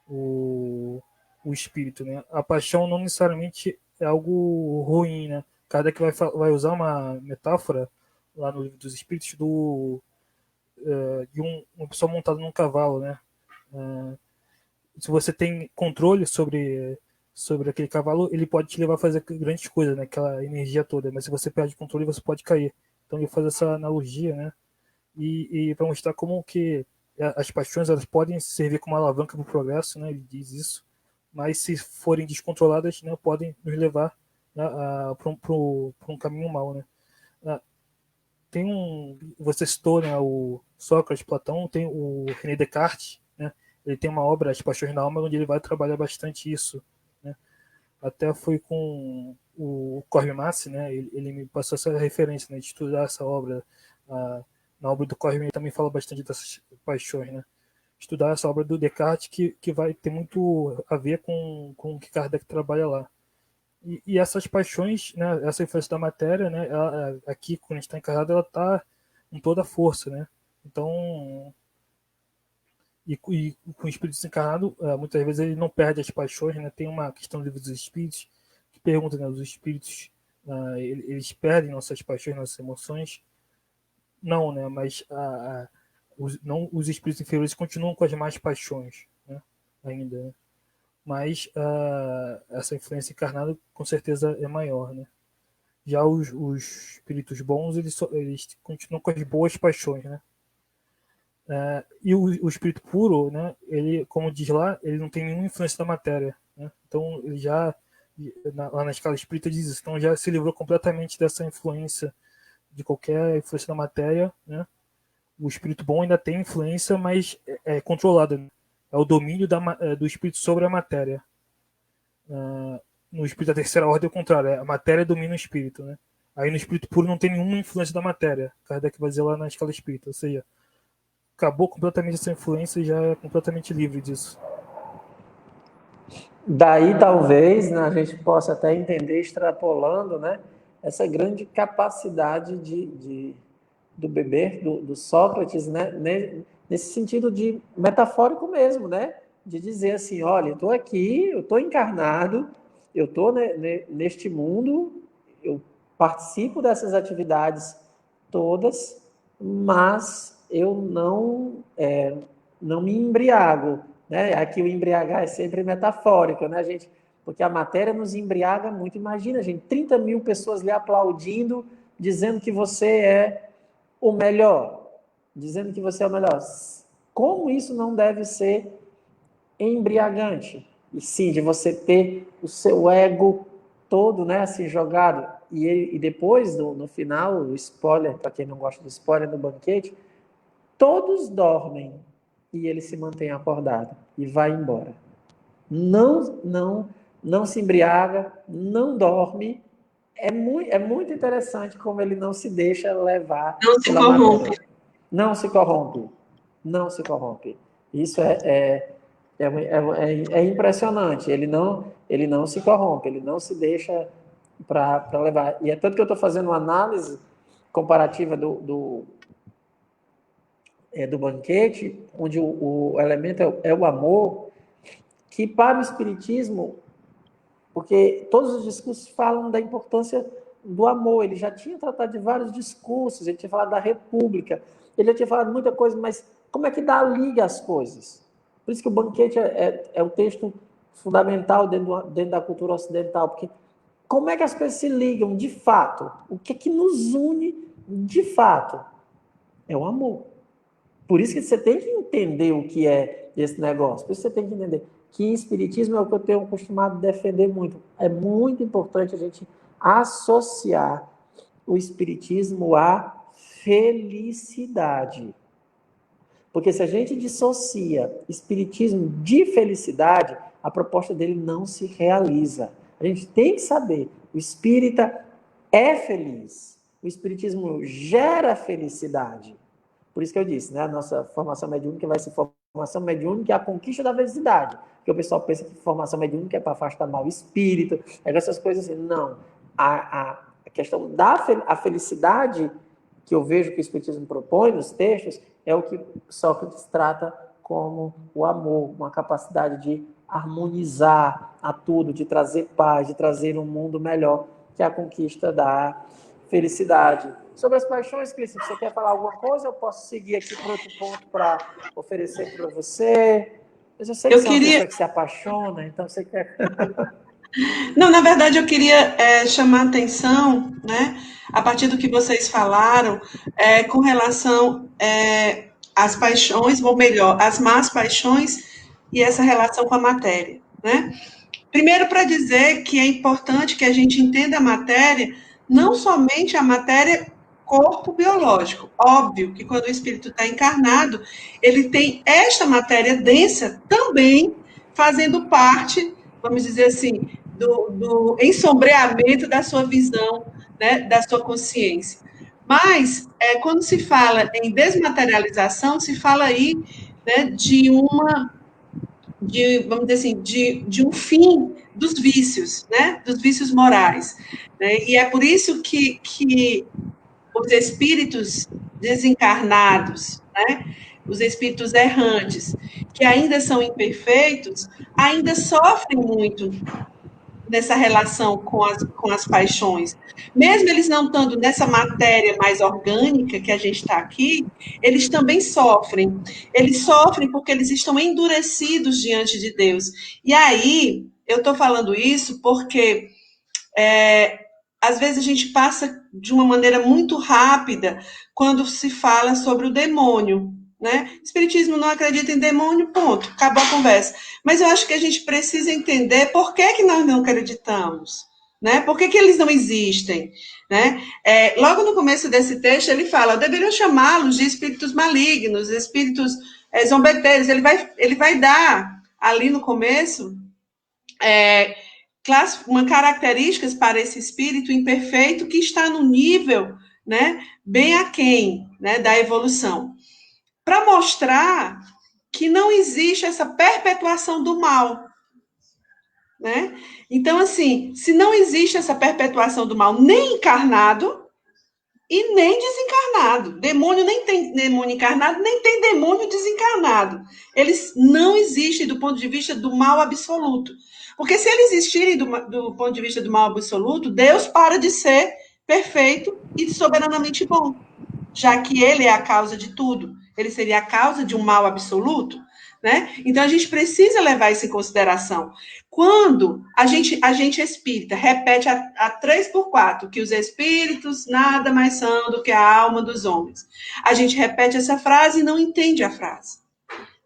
o espírito, né? A paixão não necessariamente é algo ruim, né? Kardec vai usar uma metáfora lá no Livro dos Espíritos de uma pessoa montada num cavalo, né? Se você tem controle sobre aquele cavalo, ele pode te levar a fazer grandes coisas, né? Aquela energia toda, mas se você perde o controle, você pode cair. Então ele faz essa analogia, né? E para mostrar como que as paixões elas podem servir como alavanca para o progresso, né? Ele diz isso, mas se forem descontroladas, né, podem nos levar, né, para um caminho mau, né? Você citou, né, o Sócrates, Platão, tem o René Descartes, né? Ele tem uma obra, As Paixões da Alma, onde ele vai trabalhar bastante isso, né? Até foi com o Corve Massi, né? Ele me passou essa referência, né, de estudar essa obra. Na obra do Corve ele também fala bastante dessas paixões, né? Estudar essa obra do Descartes que vai ter muito a ver com o que Kardec trabalha lá. E essas paixões, né, essa influência da matéria, né, aqui, quando a gente está encarnado, ela está com toda a força, né? Então, e com o espírito desencarnado, muitas vezes ele não perde as paixões, né? Tem uma questão do Livro dos Espíritos que pergunta, né, os espíritos, eles perdem nossas paixões, nossas emoções? Não, né? Mas os espíritos inferiores continuam com as más paixões, né? Ainda, né? Mas essa influência encarnada com certeza é maior, né? Já os espíritos bons, eles continuam com as boas paixões, né? E o espírito puro, né? Ele, como diz lá, ele não tem nenhuma influência da matéria, né? Então ele já lá na escala espírita diz isso, então já se livrou completamente dessa influência, de qualquer influência da matéria, né? O espírito bom ainda tem influência, mas é controlado, né? É o domínio do espírito sobre a matéria. No espírito da terceira ordem é o contrário, a matéria domina o espírito, né? Aí no espírito puro não tem nenhuma influência da matéria, Kardec vai dizer lá na escala espírita, ou seja, acabou completamente essa influência e já é completamente livre disso. Daí talvez, né, a gente possa até entender, extrapolando, né, essa grande capacidade do beber, do Sócrates, né, nesse sentido de metafórico mesmo, né, de dizer assim, olha, eu estou aqui, eu estou encarnado, eu estou neste mundo, eu participo dessas atividades todas, mas eu não me embriago, né? Aqui o embriagar é sempre metafórico, né, gente? Porque a matéria nos embriaga muito. Imagina, gente, 30 mil pessoas lhe aplaudindo, dizendo que você é o melhor, dizendo que você é o melhor. Como isso não deve ser embriagante? E sim, de você ter o seu ego todo, né, assim, jogado. E depois, no final, o spoiler, para quem não gosta do spoiler no banquete, todos dormem e ele se mantém acordado e vai embora. Não se embriaga, não dorme. É muito interessante como ele não se deixa levar Não se pela corrompe. matéria. Não se corrompe. Não se corrompe. Isso É impressionante. Ele não se corrompe, ele não se deixa para levar. E é tanto que eu estou fazendo uma análise comparativa do banquete, onde o elemento é o amor, que para o Espiritismo, porque todos os discursos falam da importância do amor, ele já tinha tratado de vários discursos, ele tinha falado da República, ele já tinha falado muita coisa, mas como é que liga as coisas? Por isso que o banquete é o texto fundamental dentro da cultura ocidental, porque como é que as coisas se ligam de fato? O que é que nos une de fato? É o amor. Por isso que você tem que entender o que é esse negócio. Por isso você tem que entender que espiritismo é o que eu tenho costumado defender muito. É muito importante a gente associar o espiritismo à felicidade. Porque se a gente dissocia espiritismo de felicidade, a proposta dele não se realiza. A gente tem que saber, o espírita é feliz. O espiritismo gera felicidade. Por isso que eu disse, né? A nossa formação mediúnica vai ser formação mediúnica, é a conquista da felicidade. Porque o pessoal pensa que formação mediúnica é para afastar mal espírito, essas coisas assim. Não. A questão da felicidade que eu vejo que o Espiritismo propõe nos textos é o que Sócrates trata como o amor, uma capacidade de harmonizar a tudo, de trazer paz, de trazer um mundo melhor, que é a conquista da felicidade. Sobre as paixões, Cris, você quer falar alguma coisa? Eu posso seguir aqui para outro ponto para oferecer para você. Mas eu sei que você é uma pessoa que se apaixona, então você quer... Não, na verdade, eu queria chamar a atenção, né, a partir do que vocês falaram, com relação às paixões, ou melhor, às más paixões e essa relação com a matéria, né? Primeiro, para dizer que é importante que a gente entenda a matéria, não somente a matéria corpo biológico. Óbvio que quando o espírito está encarnado, ele tem esta matéria densa também fazendo parte, vamos dizer assim, do ensombreamento da sua visão, né, da sua consciência. Mas, quando se fala em desmaterialização, se fala aí, né, vamos dizer assim, de um fim dos vícios, né, dos vícios morais. Né? E é por isso que os espíritos desencarnados, né, os espíritos errantes, que ainda são imperfeitos, ainda sofrem muito nessa relação com as paixões. Mesmo eles não estando nessa matéria mais orgânica que a gente está aqui, eles também sofrem. Eles sofrem porque eles estão endurecidos diante de Deus. E aí, eu estou falando isso porque às vezes a gente passa de uma maneira muito rápida quando se fala sobre o demônio. Né? Espiritismo não acredita em demônio, ponto, acabou a conversa. Mas eu acho que a gente precisa entender por que nós não acreditamos, né? Por que eles não existem, né? Logo no começo desse texto ele fala, deveriam chamá-los de espíritos malignos, espíritos zombeteiros. Ele vai dar ali no começo uma características para esse espírito imperfeito que está no nível, né, bem aquém, né, da evolução. Para mostrar que não existe essa perpetuação do mal. Né? Então, assim, se não existe essa perpetuação do mal nem encarnado e nem desencarnado. Demônio nem tem demônio encarnado, nem tem demônio desencarnado. Eles não existem do ponto de vista do mal absoluto. Porque se eles existirem do ponto de vista do mal absoluto, Deus para de ser perfeito e soberanamente bom, já que ele é a causa de tudo. Ele seria a causa de um mal absoluto, né? Então, a gente precisa levar isso em consideração. Quando a gente espírita repete a 3x4 que os espíritos nada mais são do que a alma dos homens, a gente repete essa frase e não entende a frase.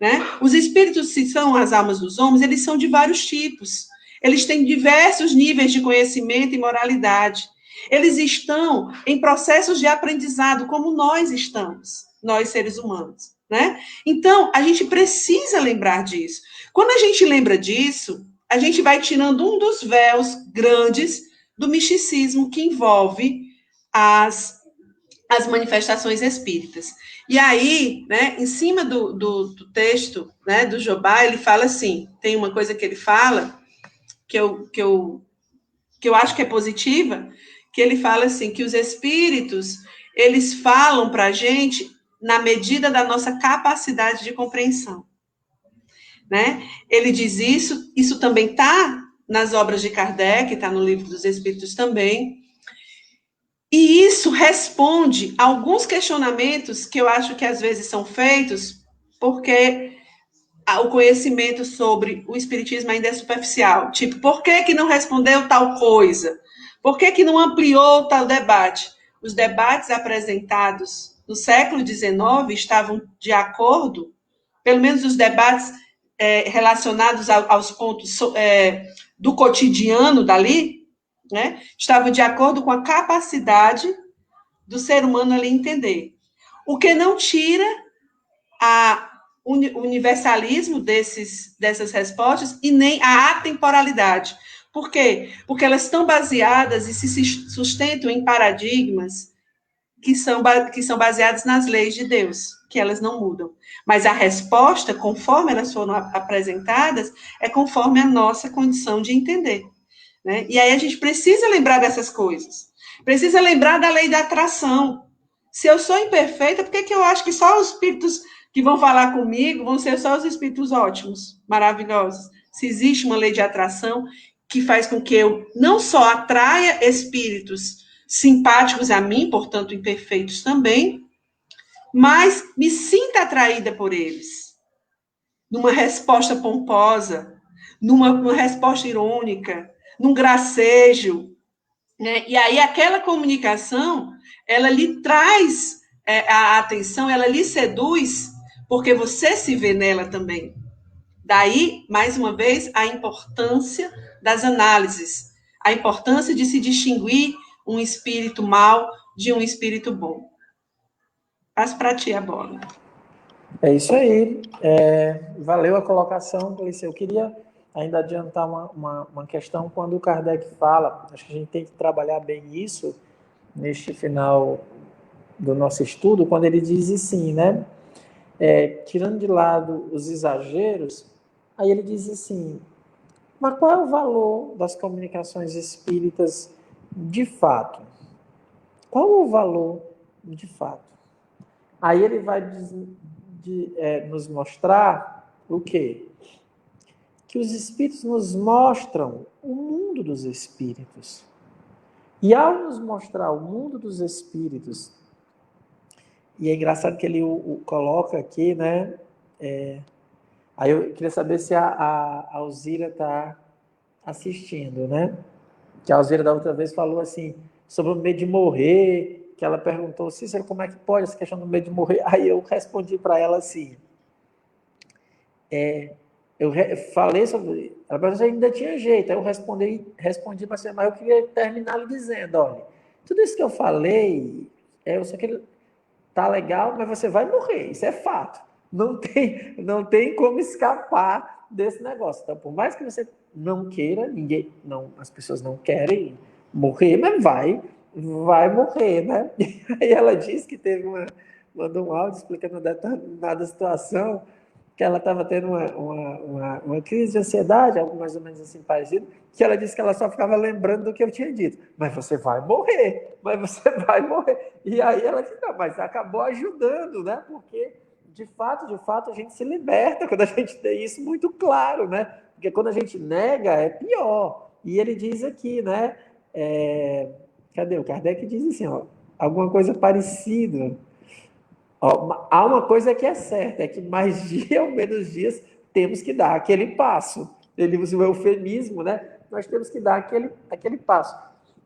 Né? Os espíritos, se são as almas dos homens, eles são de vários tipos. Eles têm diversos níveis de conhecimento e moralidade. Eles estão em processos de aprendizado, como nós estamos, nós seres humanos, né? Então, a gente precisa lembrar disso. Quando a gente lembra disso, a gente vai tirando um dos véus grandes do misticismo que envolve as as manifestações espíritas. E aí, né, em cima do texto, né, do Jobá, ele fala assim, tem uma coisa que ele fala, que eu acho que é positiva, que ele fala assim, que os espíritos, eles falam para a gente na medida da nossa capacidade de compreensão, né? Ele diz isso também está nas obras de Kardec, está no Livro dos Espíritos também, e isso responde a alguns questionamentos que eu acho que às vezes são feitos porque o conhecimento sobre o espiritismo ainda é superficial. Tipo, por que não respondeu tal coisa? Por que não ampliou tal debate? Os debates apresentados no século XIX estavam de acordo, pelo menos os debates relacionados aos pontos do cotidiano dali, né, estavam de acordo com a capacidade do ser humano ali entender. O que não tira o universalismo dessas respostas e nem a atemporalidade. Por quê? Porque elas estão baseadas e se sustentam em paradigmas que são baseados nas leis de Deus, que elas não mudam. Mas a resposta, conforme elas foram apresentadas, é conforme a nossa condição de entender. Né? E aí a gente precisa lembrar dessas coisas. Precisa lembrar da lei da atração. Se eu sou imperfeita, por que eu acho que só os espíritos que vão falar comigo vão ser só os espíritos ótimos, maravilhosos? Se existe uma lei de atração que faz com que eu não só atraia espíritos simpáticos a mim, portanto imperfeitos também, mas me sinta atraída por eles. Numa resposta pomposa, numa resposta irônica, num gracejo, né? E aí aquela comunicação, ela lhe traz a atenção, ela lhe seduz, porque você se vê nela também. Daí, mais uma vez, a importância das análises, a importância de se distinguir um espírito mau de um espírito bom. Passo para ti a bola. É isso aí. Valeu a colocação, Cleice. Eu queria ainda adiantar uma questão quando o Kardec fala, acho que a gente tem que trabalhar bem isso neste final do nosso estudo, quando ele diz assim, né? Tirando de lado os exageros, aí ele diz assim, mas qual é o valor das comunicações espíritas de fato? Qual é o valor de fato? Aí ele vai nos mostrar o quê? Que os espíritos nos mostram o mundo dos espíritos. E ao nos mostrar o mundo dos espíritos, e é engraçado que ele o coloca aqui, né? Aí eu queria saber se a Alzira está assistindo, né? Que a Alzira da outra vez falou assim, sobre o medo de morrer, que ela perguntou, Cícero, como é que pode essa questão do medo de morrer? Aí eu respondi para ela assim, eu falei sobre, ela perguntou se ainda tinha jeito, aí eu respondi mas eu queria terminar dizendo, olha, tudo isso que eu falei, eu sei que tá legal, mas você vai morrer, isso é fato. Não tem como escapar desse negócio. Então, por mais que você não queira, as pessoas não querem morrer, mas vai morrer, né? Aí ela disse que mandou um áudio explicando uma determinada situação, que ela estava tendo uma crise de ansiedade, algo mais ou menos assim parecido, que ela disse que ela só ficava lembrando do que eu tinha dito. Mas você vai morrer, E aí ela disse, não, mas acabou ajudando, né? Porque, de fato, a gente se liberta quando a gente tem isso muito claro, né? Porque quando a gente nega, é pior. E ele diz aqui, né? Cadê? O Kardec diz assim, ó, alguma coisa parecida. Há uma coisa que é certa, é que mais dia ou menos dias temos que dar aquele passo. Ele usa o eufemismo, né? Nós temos que dar aquele passo.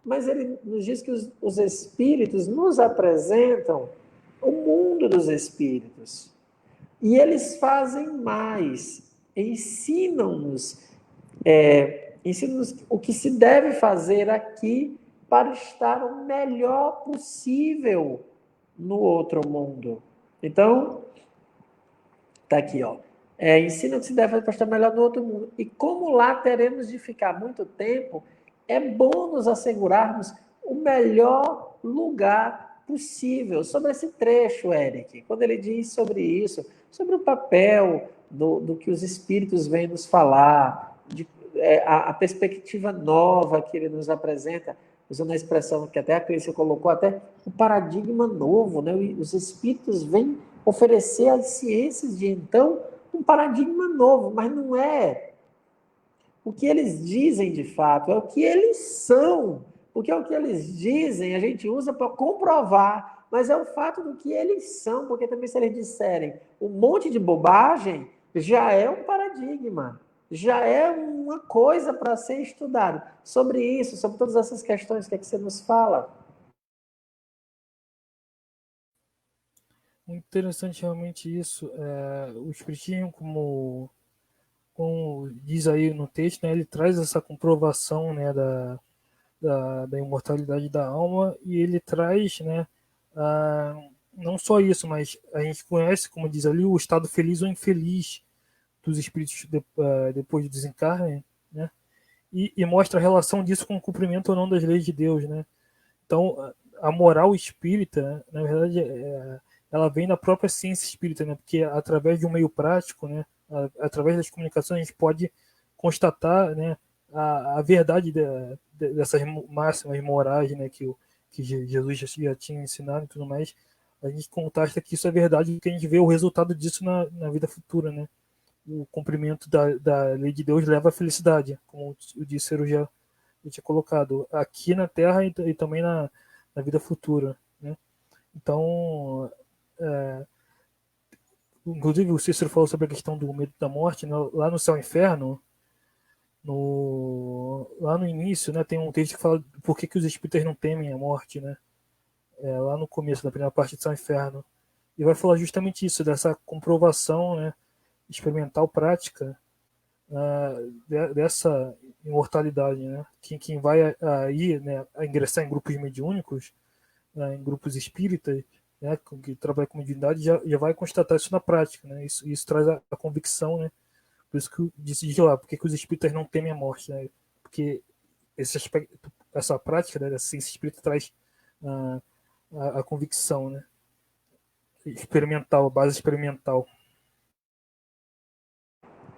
Mas ele nos diz que os espíritos nos apresentam o mundo dos espíritos. E eles fazem mais, ensinam-nos o que se deve fazer aqui para estar o melhor possível no outro mundo. Então, tá aqui, ó. Ensina o que se deve fazer para estar melhor no outro mundo. E como lá teremos de ficar muito tempo, é bom nos assegurarmos o melhor lugar possível. Sobre esse trecho, Eric, quando ele diz sobre isso, sobre o papel do que os espíritos vêm nos falar, a perspectiva nova que ele nos apresenta, usando a expressão que até a Clícia colocou, até o paradigma novo, né? Os espíritos vêm oferecer às ciências de então um paradigma novo, mas não é o que eles dizem de fato, é o que eles são. Porque o que eles dizem a gente usa para comprovar, mas é o fato do que eles são, porque também se eles disserem um monte de bobagem, já é um paradigma, já é uma coisa para ser estudado. Sobre isso, sobre todas essas questões, o que é que você nos fala? Muito interessante realmente isso. O Espiritismo, como diz aí no texto, né, ele traz essa comprovação, né, da imortalidade da alma, e ele traz, né, não só isso, mas a gente conhece, como diz ali, o estado feliz ou infeliz dos espíritos depois do desencarne, né, e mostra a relação disso com o cumprimento ou não das leis de Deus, né. Então, a moral espírita, na verdade, ela vem da própria ciência espírita, né, porque através de um meio prático, né, através das comunicações, a gente pode constatar, né, a verdade dessas máximas morais, né, que Jesus já tinha ensinado e tudo mais. A gente constata que isso é verdade, porque a gente vê o resultado disso na vida futura, né. O cumprimento da lei de Deus leva à felicidade, como o Dícero já tinha colocado, aqui na Terra e também na vida futura, né. Então, inclusive o Cícero falou sobre a questão do medo da morte, né? Lá no Céu e Inferno, lá no início, né, tem um texto que fala por que os espíritas não temem a morte, né? Lá no começo da primeira parte de Céu e Inferno, e vai falar justamente isso, dessa comprovação, né, experimental prática, dessa imortalidade, né? Quem vai aí, né, a ingressar em grupos mediúnicos, né, em grupos espíritas, né, que trabalha com mediunidade, já vai constatar isso na prática, né? Isso traz a convicção, né? Por isso que diz lá, porque os espíritas não temem a morte, né? Porque esse aspecto, essa prática, né, da ciência espírita traz a convicção, né? Experimental, base experimental.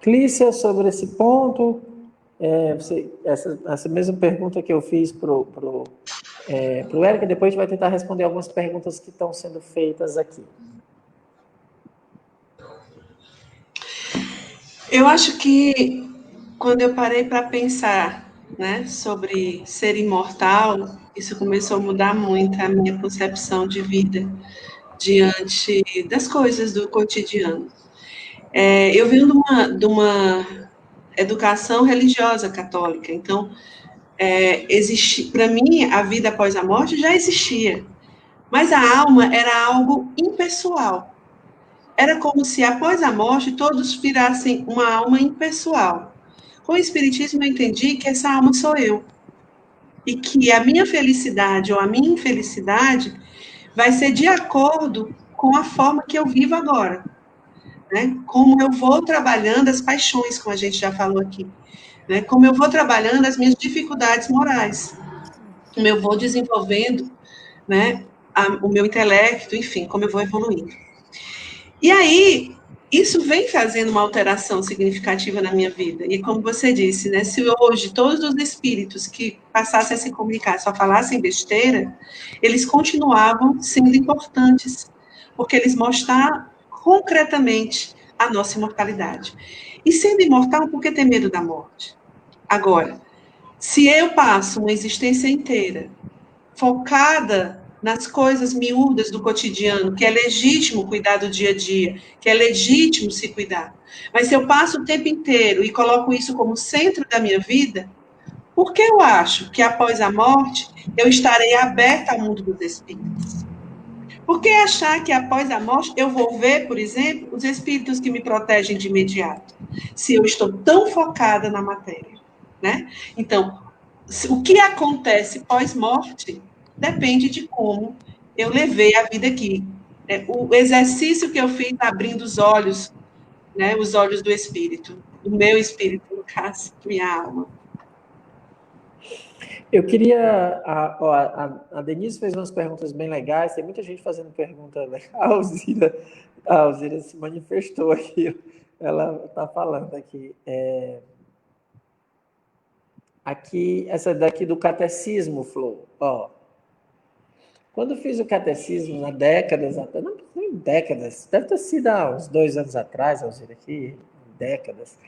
Clícia, sobre esse ponto, essa mesma pergunta que eu fiz para o Eric, depois a gente vai tentar responder algumas perguntas que estão sendo feitas aqui. Eu acho que quando eu parei para pensar, né, sobre ser imortal, isso começou a mudar muito a minha concepção de vida diante das coisas do cotidiano. Eu venho de uma educação religiosa católica, então para mim a vida após a morte já existia, mas a alma era algo impessoal. Era como se após a morte todos virassem uma alma impessoal. Com o Espiritismo, eu entendi que essa alma sou eu. E que a minha felicidade ou a minha infelicidade vai ser de acordo com a forma que eu vivo agora. Né? Como eu vou trabalhando as paixões, como a gente já falou aqui. Né? Como eu vou trabalhando as minhas dificuldades morais. Como eu vou desenvolvendo, né, o meu intelecto, enfim, como eu vou evoluindo. E aí, isso vem fazendo uma alteração significativa na minha vida. E como você disse, né, se hoje todos os espíritos que passassem a se comunicar só falassem besteira, eles continuavam sendo importantes, porque eles mostraram concretamente a nossa imortalidade. E sendo imortal, por que ter medo da morte? Agora, se eu passo uma existência inteira focada nas coisas miúdas do cotidiano, que é legítimo cuidar do dia a dia, que é legítimo se cuidar. Mas se eu passo o tempo inteiro e coloco isso como centro da minha vida, por que eu acho que após a morte eu estarei aberta ao mundo dos espíritos? Por que achar que após a morte eu vou ver, por exemplo, os espíritos que me protegem de imediato, se eu estou tão focada na matéria, né? Então, o que acontece pós-morte depende de como eu levei a vida aqui. O exercício que eu fiz abrindo os olhos, né, os olhos do espírito, do meu espírito, no caso, minha alma. Eu queria. A Denise fez umas perguntas bem legais, tem muita gente fazendo pergunta legal. A Alzira se manifestou aqui, ela está falando aqui. Aqui, essa daqui do catecismo, Flor. Ó, quando eu fiz o catecismo, há décadas atrás, não tem décadas, deve ter sido há uns 2 anos atrás, Alzira, aqui, décadas.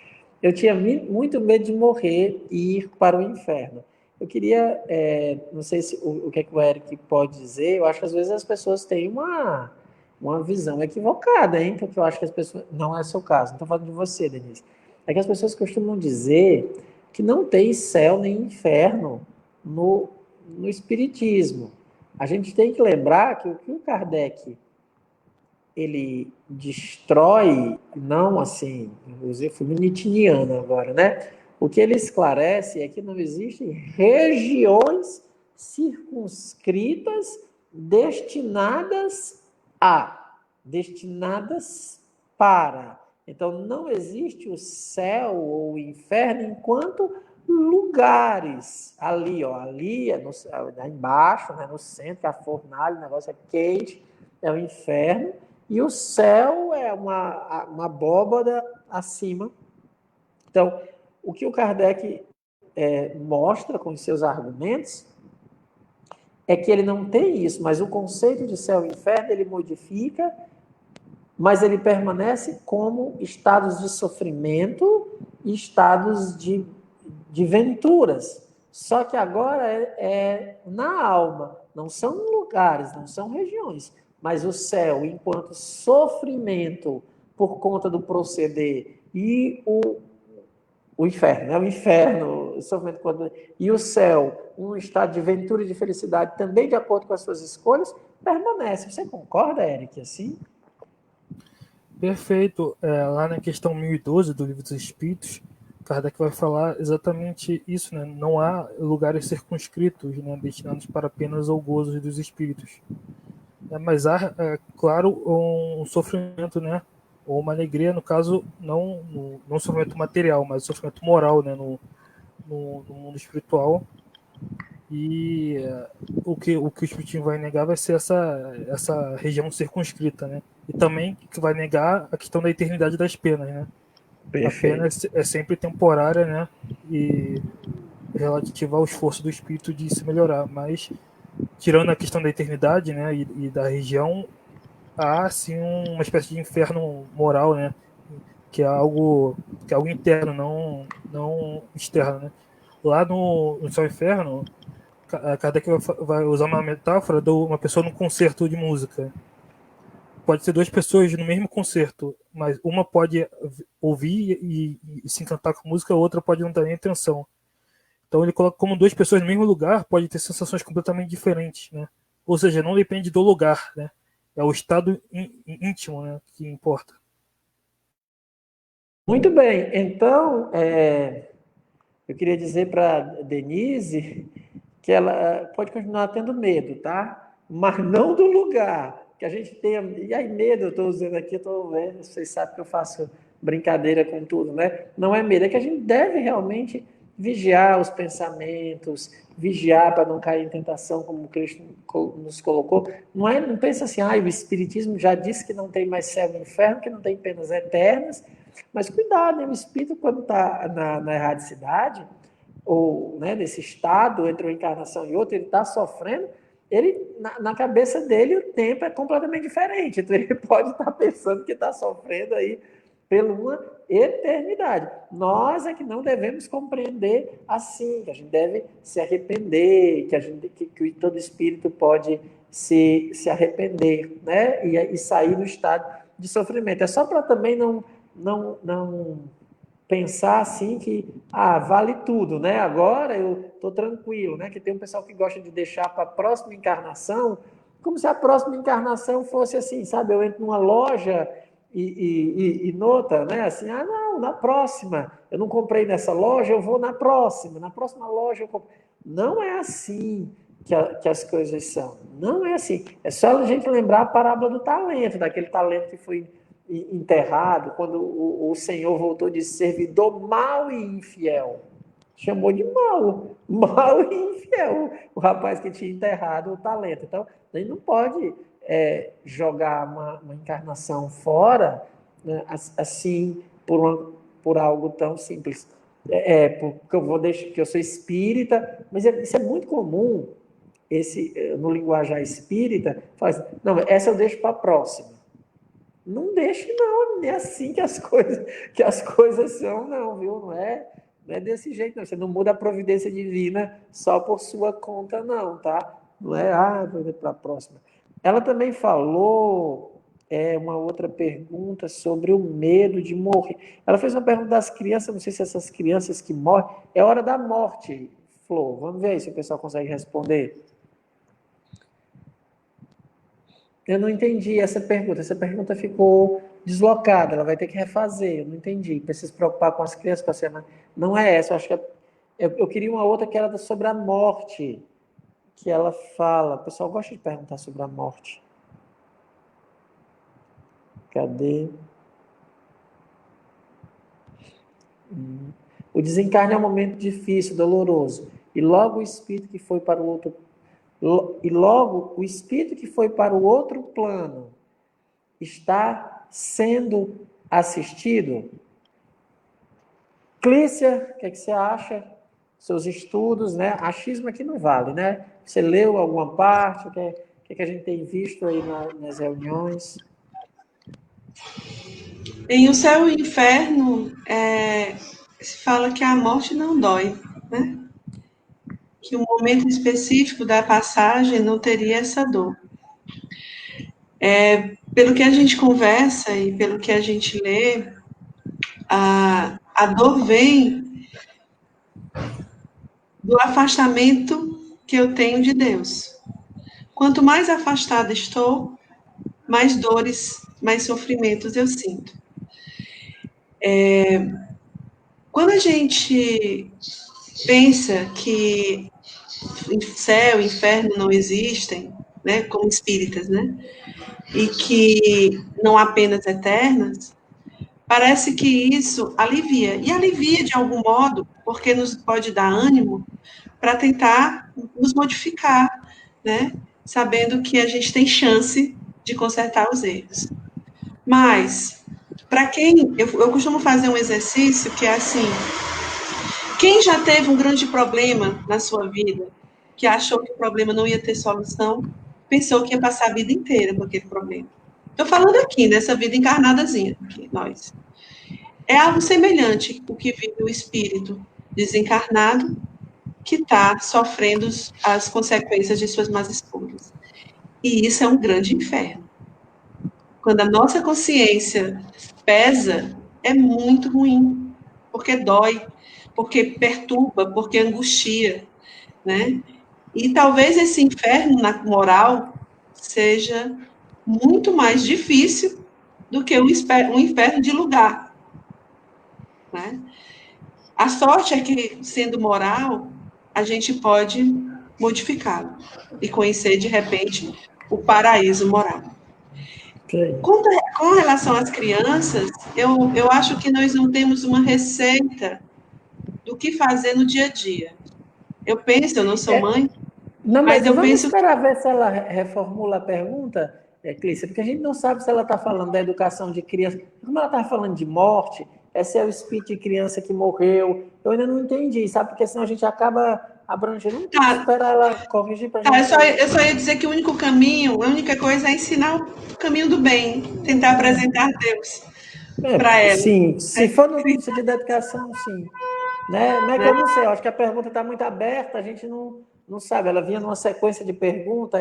Eu tinha muito medo de morrer e ir para o inferno. Eu queria, não sei se o que é que o Eric pode dizer, eu acho que às vezes as pessoas têm uma visão equivocada, hein? Porque eu acho que as pessoas, não é seu caso, não estou falando de você, Denise, é que as pessoas costumam dizer que não tem céu nem inferno no Espiritismo. A gente tem que lembrar que o que o Kardec ele destrói, não assim, eu fui newtoniano agora, né? O que ele esclarece é que não existem regiões circunscritas destinadas para. Então, não existe o céu ou o inferno enquanto lugares. Ali, ó, ali embaixo, né, no centro, que é a fornalha, o negócio é quente, é o inferno. E o céu é uma abóbada acima. Então, o que o Kardec mostra com os seus argumentos é que ele não tem isso, mas o conceito de céu e inferno ele modifica, mas ele permanece como estados de sofrimento e estados de venturas. Só que agora é na alma, não são lugares, não são regiões. Mas o céu, enquanto sofrimento por conta do proceder, e o inferno, né? O inferno, o sofrimento e o céu, um estado de ventura e de felicidade, também de acordo com as suas escolhas, permanece. Você concorda, Eric, assim? Perfeito. Lá na questão 1012 do Livro dos Espíritos, Kardec vai falar exatamente isso, né? Não há lugares circunscritos, né, destinados para apenas ao gozo dos espíritos. Mas há, claro, um sofrimento, né? Ou uma alegria, no caso, não sofrimento material, mas sofrimento moral, né? No mundo espiritual. E o que o Espiritismo vai negar vai ser essa região circunscrita, né? E também que vai negar a questão da eternidade das penas, né? Perfeito. A pena é sempre temporária, né? E relativa ao esforço do espírito de se melhorar, mas tirando a questão da eternidade, né, e da região, há sim uma espécie de inferno moral, né, que é algo interno, não externo, né. Lá no Céu e Inferno, Kardec vai usar uma metáfora de uma pessoa num concerto de música. Pode ser 2 pessoas no mesmo concerto, mas uma pode ouvir e se encantar com a música, a outra pode não dar nem atenção. Então ele coloca como 2 pessoas no mesmo lugar, pode ter sensações completamente diferentes, né? Ou seja, não depende do lugar, né? É o estado íntimo, né, que importa. Muito bem. Então, eu queria dizer para Denise que ela pode continuar tendo medo, tá? Mas não do lugar. Que a gente tenha. E aí, medo, eu estou usando aqui, eu estou vendo, vocês sabem que eu faço brincadeira com tudo, né? Não é medo, é que a gente deve realmente vigiar os pensamentos, vigiar para não cair em tentação, como o Cristo nos colocou. Não pensa assim, o Espiritismo já disse que não tem mais céu e inferno, que não tem penas eternas. Mas cuidado, né? O espírito, quando está na erradicidade, ou né, nesse estado entre uma encarnação e outra, ele está sofrendo, na cabeça dele o tempo é completamente diferente. Então ele pode estar pensando que está sofrendo aí pela uma eternidade. Nós é que não devemos compreender assim, que a gente deve se arrepender, que todo espírito pode se arrepender, né? E sair do estado de sofrimento. É só para também não pensar assim que vale tudo, né? Agora eu estou tranquilo, né? Que tem um pessoal que gosta de deixar para a próxima encarnação, como se a próxima encarnação fosse assim, sabe? Eu entro numa loja e nota, né? Assim, não, na próxima, eu não comprei nessa loja, eu vou na próxima loja eu compro. Não é assim que as coisas são. Não é assim. É só a gente lembrar a parábola do talento, daquele talento que foi enterrado, quando o Senhor voltou de servidor mau e infiel. chamou de mau, mau e infiel, o rapaz que tinha enterrado o talento. Então, a gente não pode jogar uma encarnação fora, né, assim, por algo tão simples. Porque eu vou deixar que eu sou espírita, mas isso é muito comum, no linguajar espírita, faz, não, essa eu deixo para a próxima. Não deixe, não, é assim que as coisas são, não, viu? Não é desse jeito, não. Você não muda a providência divina só por sua conta, não, tá? Não é, vou ir para a próxima. Ela também falou uma outra pergunta sobre o medo de morrer. Ela fez uma pergunta das crianças, não sei se essas crianças que morrem, é hora da morte, Flor. Vamos ver aí se o pessoal consegue responder. Eu não entendi essa pergunta. Essa pergunta ficou deslocada. Ela vai ter que refazer. Eu não entendi. Precisa se preocupar com as crianças, com a semana. Não é essa. Eu acho que eu queria uma outra que era sobre a morte. Que ela fala. O pessoal gosta de perguntar sobre a morte. Cadê? O desencarne é um momento difícil, doloroso. E logo o espírito que foi para o outro plano está sendo assistido. Clícia, o que você acha? Seus estudos, né? Achismo aqui não vale, né? Você leu alguma parte? O que a gente tem visto aí nas reuniões? Em O Céu e o Inferno, se fala que a morte não dói, né? Que o momento específico da passagem não teria essa dor. Pelo que a gente conversa e pelo que a gente lê, a dor vem do afastamento que eu tenho de Deus. Quanto mais afastada estou, mais dores, mais sofrimentos eu sinto. Quando a gente pensa que céu e inferno não existem, né, como espíritas, né, e que não há penas eternas, parece que isso alivia. E alivia de algum modo, porque nos pode dar ânimo para tentar nos modificar, né, sabendo que a gente tem chance de consertar os erros. Mas, para quem... Eu costumo fazer um exercício que é assim: quem já teve um grande problema na sua vida, que achou que o problema não ia ter solução, pensou que ia passar a vida inteira com aquele problema. Estou falando aqui, dessa vida encarnadazinha, aqui, nós. É algo semelhante o que vive o espírito desencarnado, que está sofrendo as consequências de suas más escolhas. E isso é um grande inferno. Quando a nossa consciência pesa, é muito ruim, porque dói, porque perturba, porque angustia, né? E talvez esse inferno na moral seja muito mais difícil do que um inferno de lugar, né? A sorte é que, sendo moral, a gente pode modificá-lo e conhecer, de repente, o paraíso moral. Com relação às crianças, eu acho que nós não temos uma receita do que fazer no dia a dia. Eu penso, eu não sou mãe, não, mas eu vamos penso... esperar ver se ela reformula a pergunta, Clícia, porque a gente não sabe se ela está falando da educação de criança. Como ela está falando de morte, esse é o espírito de criança que morreu. Eu ainda não entendi, sabe? Porque senão a gente acaba abrangendo. Não tem que esperar ela corrigir para a gente. Eu só ia dizer que o único caminho, a única coisa é ensinar o caminho do bem, tentar apresentar Deus para ela. Sim, se for no sentido da educação, sim. Né? Mas que eu não sei, eu acho que a pergunta está muito aberta, a gente não sabe. Ela vinha numa sequência de perguntas,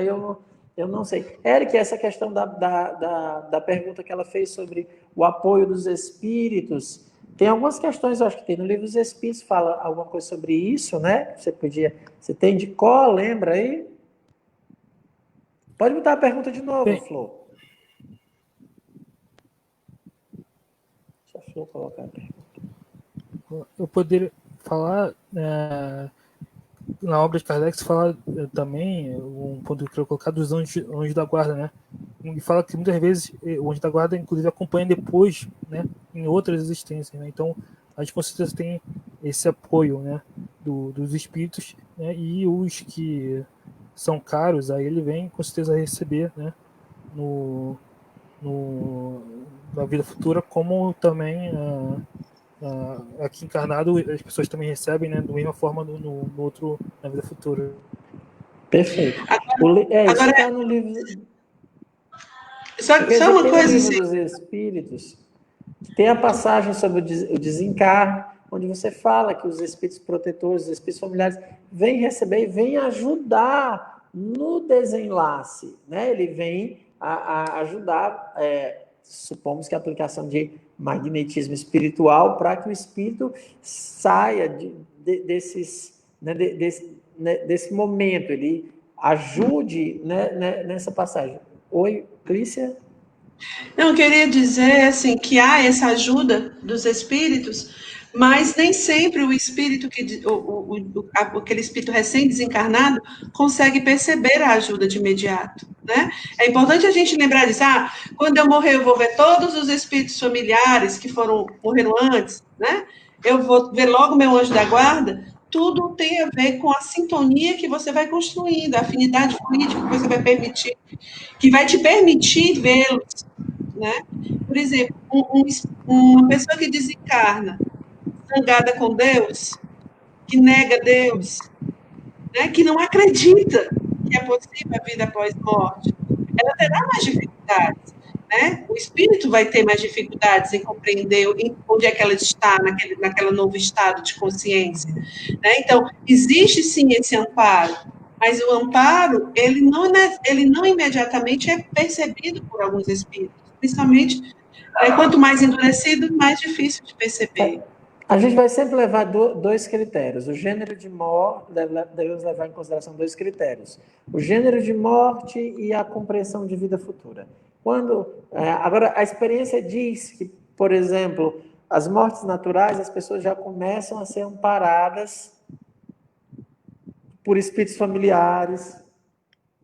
eu não sei. Eric, essa questão da pergunta que ela fez sobre o apoio dos espíritos, tem algumas questões, eu acho que tem no livro dos Espíritos, fala alguma coisa sobre isso, né? Você tem de qual, lembra aí? Pode botar a pergunta de novo, Flor. Deixa a Flor colocar a pergunta. Eu poderia falar, na obra de Kardec, se fala também, um ponto que eu quero colocar, dos anjos da guarda, né? E fala que muitas vezes o anjo da guarda, inclusive, acompanha depois, né, em outras existências, né? Então, a gente com certeza tem esse apoio, né? dos espíritos, né? E os que são caros, aí ele vem com certeza receber, né? no, na vida futura, como também aqui encarnado as pessoas também recebem, né, da mesma forma no outro, na vida futura. Perfeito. Isso Agora, está no livro. Quer só dizer que uma tem o coisa, livro assim, dos Espíritos, que tem a passagem sobre o desencarne, onde você fala que os espíritos protetores, os espíritos familiares, vêm receber e vêm ajudar no desenlace, né? Ele vem a ajudar, supomos que a aplicação de magnetismo espiritual para que o espírito saia desse momento, ele ajude, né, nessa passagem. Oi, Clícia? não, eu queria dizer assim que há essa ajuda dos espíritos, mas nem sempre o espírito aquele espírito recém-desencarnado consegue perceber a ajuda de imediato, né? É importante a gente lembrar disso. Quando eu morrer, eu vou ver todos os espíritos familiares que morreram antes, né? Eu vou ver logo meu anjo da guarda. Tudo tem a ver com a sintonia que você vai construindo, a afinidade política que você vai permitir, que vai te permitir vê-los, né? Por exemplo, uma pessoa que desencarna, zangada com Deus, que nega Deus, né? Que não acredita que é possível a vida após morte, ela terá mais dificuldades, né? O espírito vai ter mais dificuldades em compreender onde é que ela está naquele novo estado de consciência, né? Então, existe sim esse amparo, mas o amparo, ele não imediatamente é percebido por alguns espíritos, principalmente, quanto mais endurecido, mais difícil de perceber. A gente vai sempre levar dois critérios. O gênero de morte, devemos levar em consideração dois critérios. O gênero de morte e a compreensão de vida futura. Agora, a experiência diz que, por exemplo, as mortes naturais, as pessoas já começam a ser amparadas por espíritos familiares.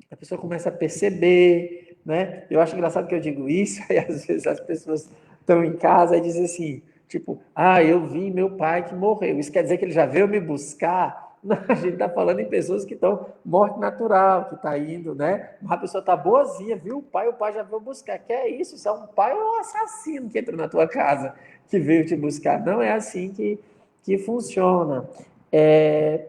A pessoa começa a perceber, né? Eu acho engraçado que eu digo isso, e às vezes as pessoas estão em casa e dizem assim, tipo, eu vi meu pai que morreu. Isso quer dizer que ele já veio me buscar? Não, a gente está falando em pessoas que estão morte natural, que está indo, né? A pessoa está boazinha, viu o pai já veio buscar. Que é isso? Isso é um pai ou um assassino que entra na tua casa, que veio te buscar. Não é assim que funciona.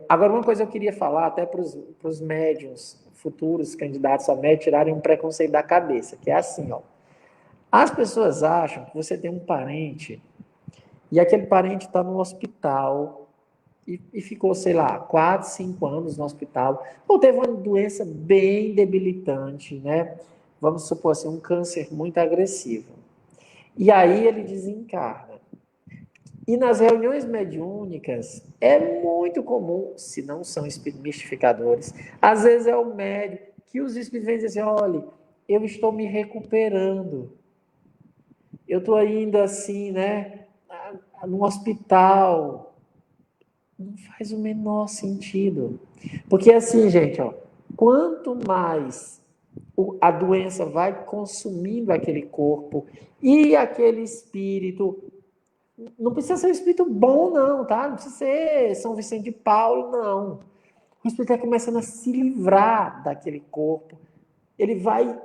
Agora, uma coisa eu queria falar até para os médiuns futuros candidatos a médium tirarem um preconceito da cabeça, que é assim, ó. As pessoas acham que você tem um parente e aquele parente está no hospital e ficou, sei lá, 4, 5 anos no hospital, ou teve uma doença bem debilitante, né? Vamos supor assim, um câncer muito agressivo. E aí ele desencarna. E nas reuniões mediúnicas é muito comum, se não são espíritos mistificadores, às vezes é o médium que os espíritos vêm dizer assim, olha, eu estou me recuperando, eu estou indo assim, né, no hospital. Não faz o menor sentido. Porque assim, gente, ó, quanto mais a doença vai consumindo aquele corpo e aquele espírito, não precisa ser um espírito bom, não, tá? Não precisa ser São Vicente de Paulo, não. O espírito está começando a se livrar daquele corpo. Ele vai,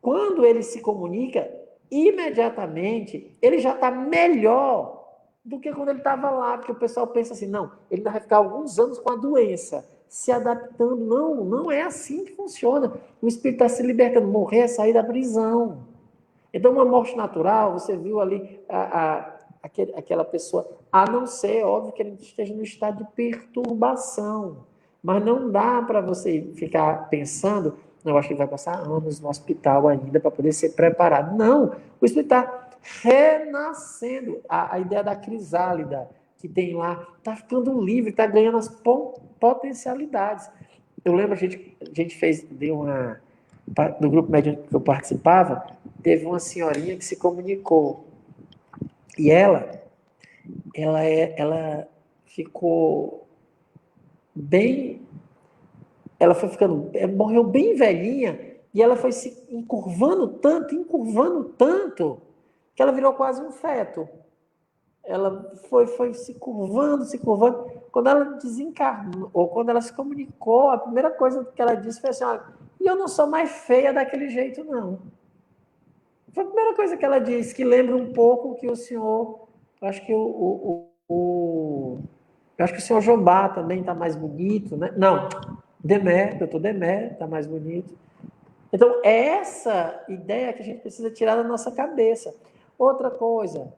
quando ele se comunica, imediatamente, ele já está melhor do que quando ele estava lá, porque o pessoal pensa assim, não, ele ainda vai ficar alguns anos com a doença, se adaptando. Não, não é assim que funciona. O espírito está se libertando, morrer é sair da prisão. Então, uma morte natural, você viu ali aquela pessoa, a não ser, óbvio, que ele esteja no estado de perturbação. Mas não dá para você ficar pensando, não, eu acho que ele vai passar anos no hospital ainda para poder ser preparado. Não, o espírito está renascendo. A ideia da crisálida que tem lá, está ficando livre, está ganhando as potencialidades. Eu lembro, a gente fez, do grupo médico que eu participava, teve uma senhorinha que se comunicou. E ela ficou bem, ela foi ficando, morreu bem velhinha, e ela foi se encurvando tanto, que ela virou quase um feto. ela foi se curvando, se curvando. Quando ela desencarnou, ou quando ela se comunicou, a primeira coisa que ela disse foi assim, olha, e eu não sou mais feia daquele jeito, não. Foi a primeira coisa que ela disse, que lembra um pouco que o senhor, acho que eu acho que o senhor Jobá também está mais bonito, né? Não, doutor Demé está mais bonito. Então, é essa ideia que a gente precisa tirar da nossa cabeça. Outra coisa,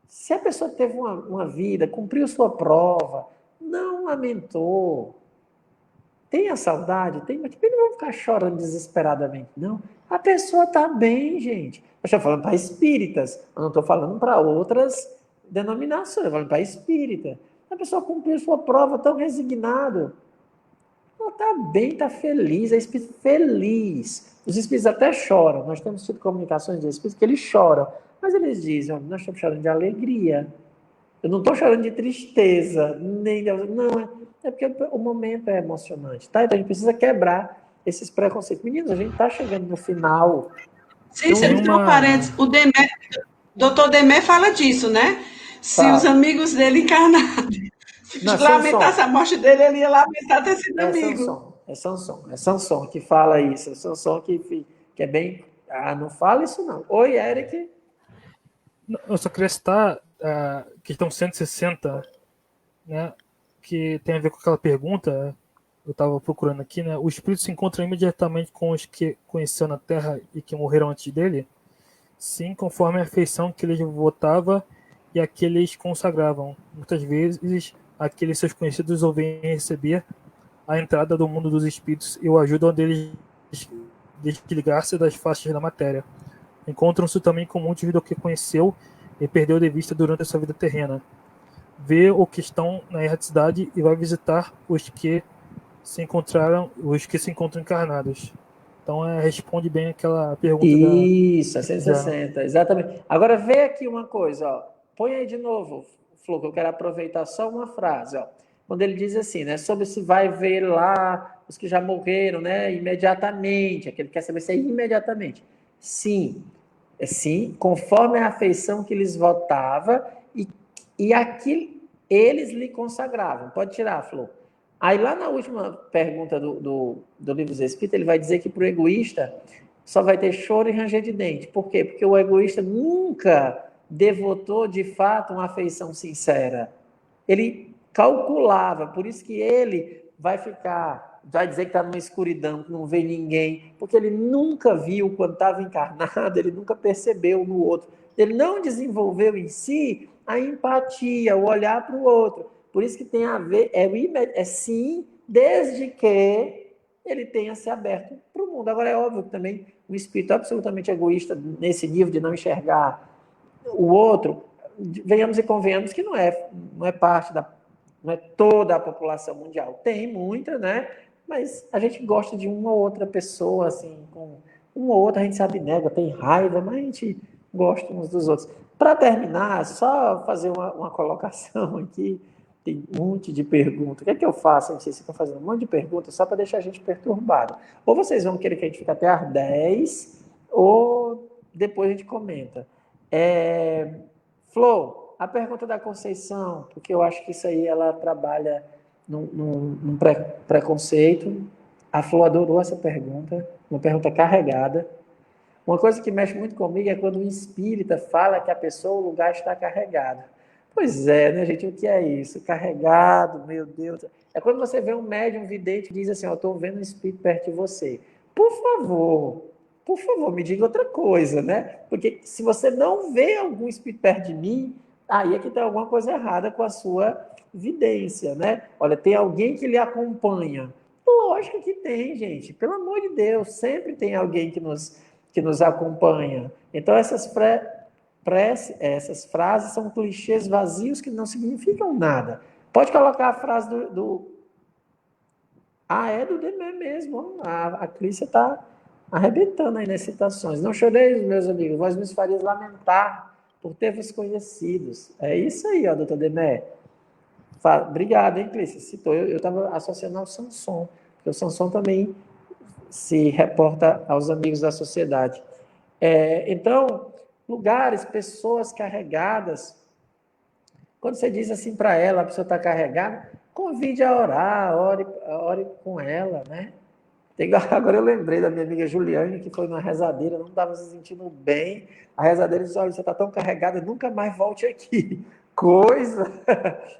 se a pessoa teve uma vida, cumpriu sua prova, não lamentou, tenha saudade, mas também não vamos ficar chorando desesperadamente, não. A pessoa está bem, gente. Eu estou falando para espíritas, eu não estou falando para outras denominações, eu estou falando para espírita. A pessoa cumpriu sua prova tão resignado. Ela está bem, está feliz, é espírito feliz. Os espíritos até choram. Nós temos tido comunicações de espíritos que eles choram, mas eles dizem, nós estamos chorando de alegria. Eu não estou chorando de tristeza, nem de... Não, é porque o momento é emocionante, tá? Então a gente precisa quebrar esses preconceitos. Meninos, a gente está chegando no final. Cícero, só um parênteses. O doutor Demé fala disso, né? Se os amigos dele encarnaram, se lamentasse a morte dele, ele ia lamentar ter sido amigo. É Sanson que fala isso. É Sanson que é bem... Ah, não fala isso não. Oi, Eric. Eu só queria citar a questão 160, né, que tem a ver com aquela pergunta, eu estava procurando aqui, né, o espírito se encontra imediatamente com os que conheceu na Terra e que morreram antes dele? Sim, conforme a afeição que eles votava e a que eles consagravam. Muitas vezes, aqueles seus conhecidos ouvem receber a entrada do mundo dos espíritos e o ajudam a deles desligar-se das faixas da matéria. Encontram-se também com muitos do que conheceu e perdeu de vista durante a sua vida terrena. Vê o que estão na erraticidade e vai visitar os que se encontram encarnados. Então, responde bem aquela pergunta. Isso, é 160, exatamente. Agora, vê aqui uma coisa, ó. Põe aí de novo, Flor, que eu quero aproveitar só uma frase, ó. Quando ele diz assim, né, sobre se vai ver lá os que já morreram, né, imediatamente, aquele quer saber se é imediatamente. Sim, conforme a afeição que lhes votava e aquilo eles lhe consagravam. Pode tirar, Flor. Aí lá na última pergunta do Livro dos Espíritos, ele vai dizer que para o egoísta só vai ter choro e ranger de dente. Por quê? Porque o egoísta nunca devotou de fato uma afeição sincera. Ele calculava, por isso que ele vai dizer que está numa escuridão, que não vê ninguém, porque ele nunca viu quando estava encarnado, ele nunca percebeu no outro. Ele não desenvolveu em si a empatia, o olhar para o outro. Por isso que tem a ver, é sim, desde que ele tenha se aberto para o mundo. Agora, é óbvio que também um espírito absolutamente egoísta, nesse nível de não enxergar o outro, venhamos e convenhamos que não é parte não é toda a população mundial. Tem muita, né? Mas a gente gosta de uma ou outra pessoa, assim, com uma ou outra a gente se abnega, tem raiva, mas a gente gosta uns dos outros. Para terminar, só fazer uma colocação aqui. Tem um monte de perguntas. O que é que eu faço? Vocês ficam fazendo um monte de perguntas só para deixar a gente perturbado. Ou vocês vão querer que a gente fique até às 10, ou depois a gente comenta. Flor, a pergunta da Conceição, porque eu acho que isso aí ela trabalha num preconceito. A Flor adorou essa pergunta, uma pergunta carregada. Uma coisa que mexe muito comigo é quando um espírita fala que a pessoa, o lugar está carregado. Pois é, né, gente? O que é isso? Carregado, meu Deus. É quando você vê um médium vidente que diz assim, eu estou vendo um espírito perto de você. Por favor, me diga outra coisa, né? Porque se você não vê algum espírito perto de mim, aí é que tem alguma coisa errada com a sua vidência, né? Olha, tem alguém que lhe acompanha. Lógico que tem, gente. Pelo amor de Deus, sempre tem alguém que nos acompanha. Então, essas frases são clichês vazios que não significam nada. Pode colocar a frase é do Demé mesmo. A Clícia está arrebentando aí nas citações. Não choreis, meus amigos, vós me farias lamentar por ter vos conhecidos. É isso aí, ó, doutor Demé. Obrigado, hein, Clícia? Citou. Eu estava associando ao Sanson, porque o Sanson também se reporta aos amigos da sociedade. Então, lugares, pessoas carregadas. Quando você diz assim para ela, a pessoa está carregada, convide a orar, ore com ela, né? Agora eu lembrei da minha amiga Juliane, que foi numa rezadeira, não estava se sentindo bem. A rezadeira disse, olha, você está tão carregada, nunca mais volte aqui.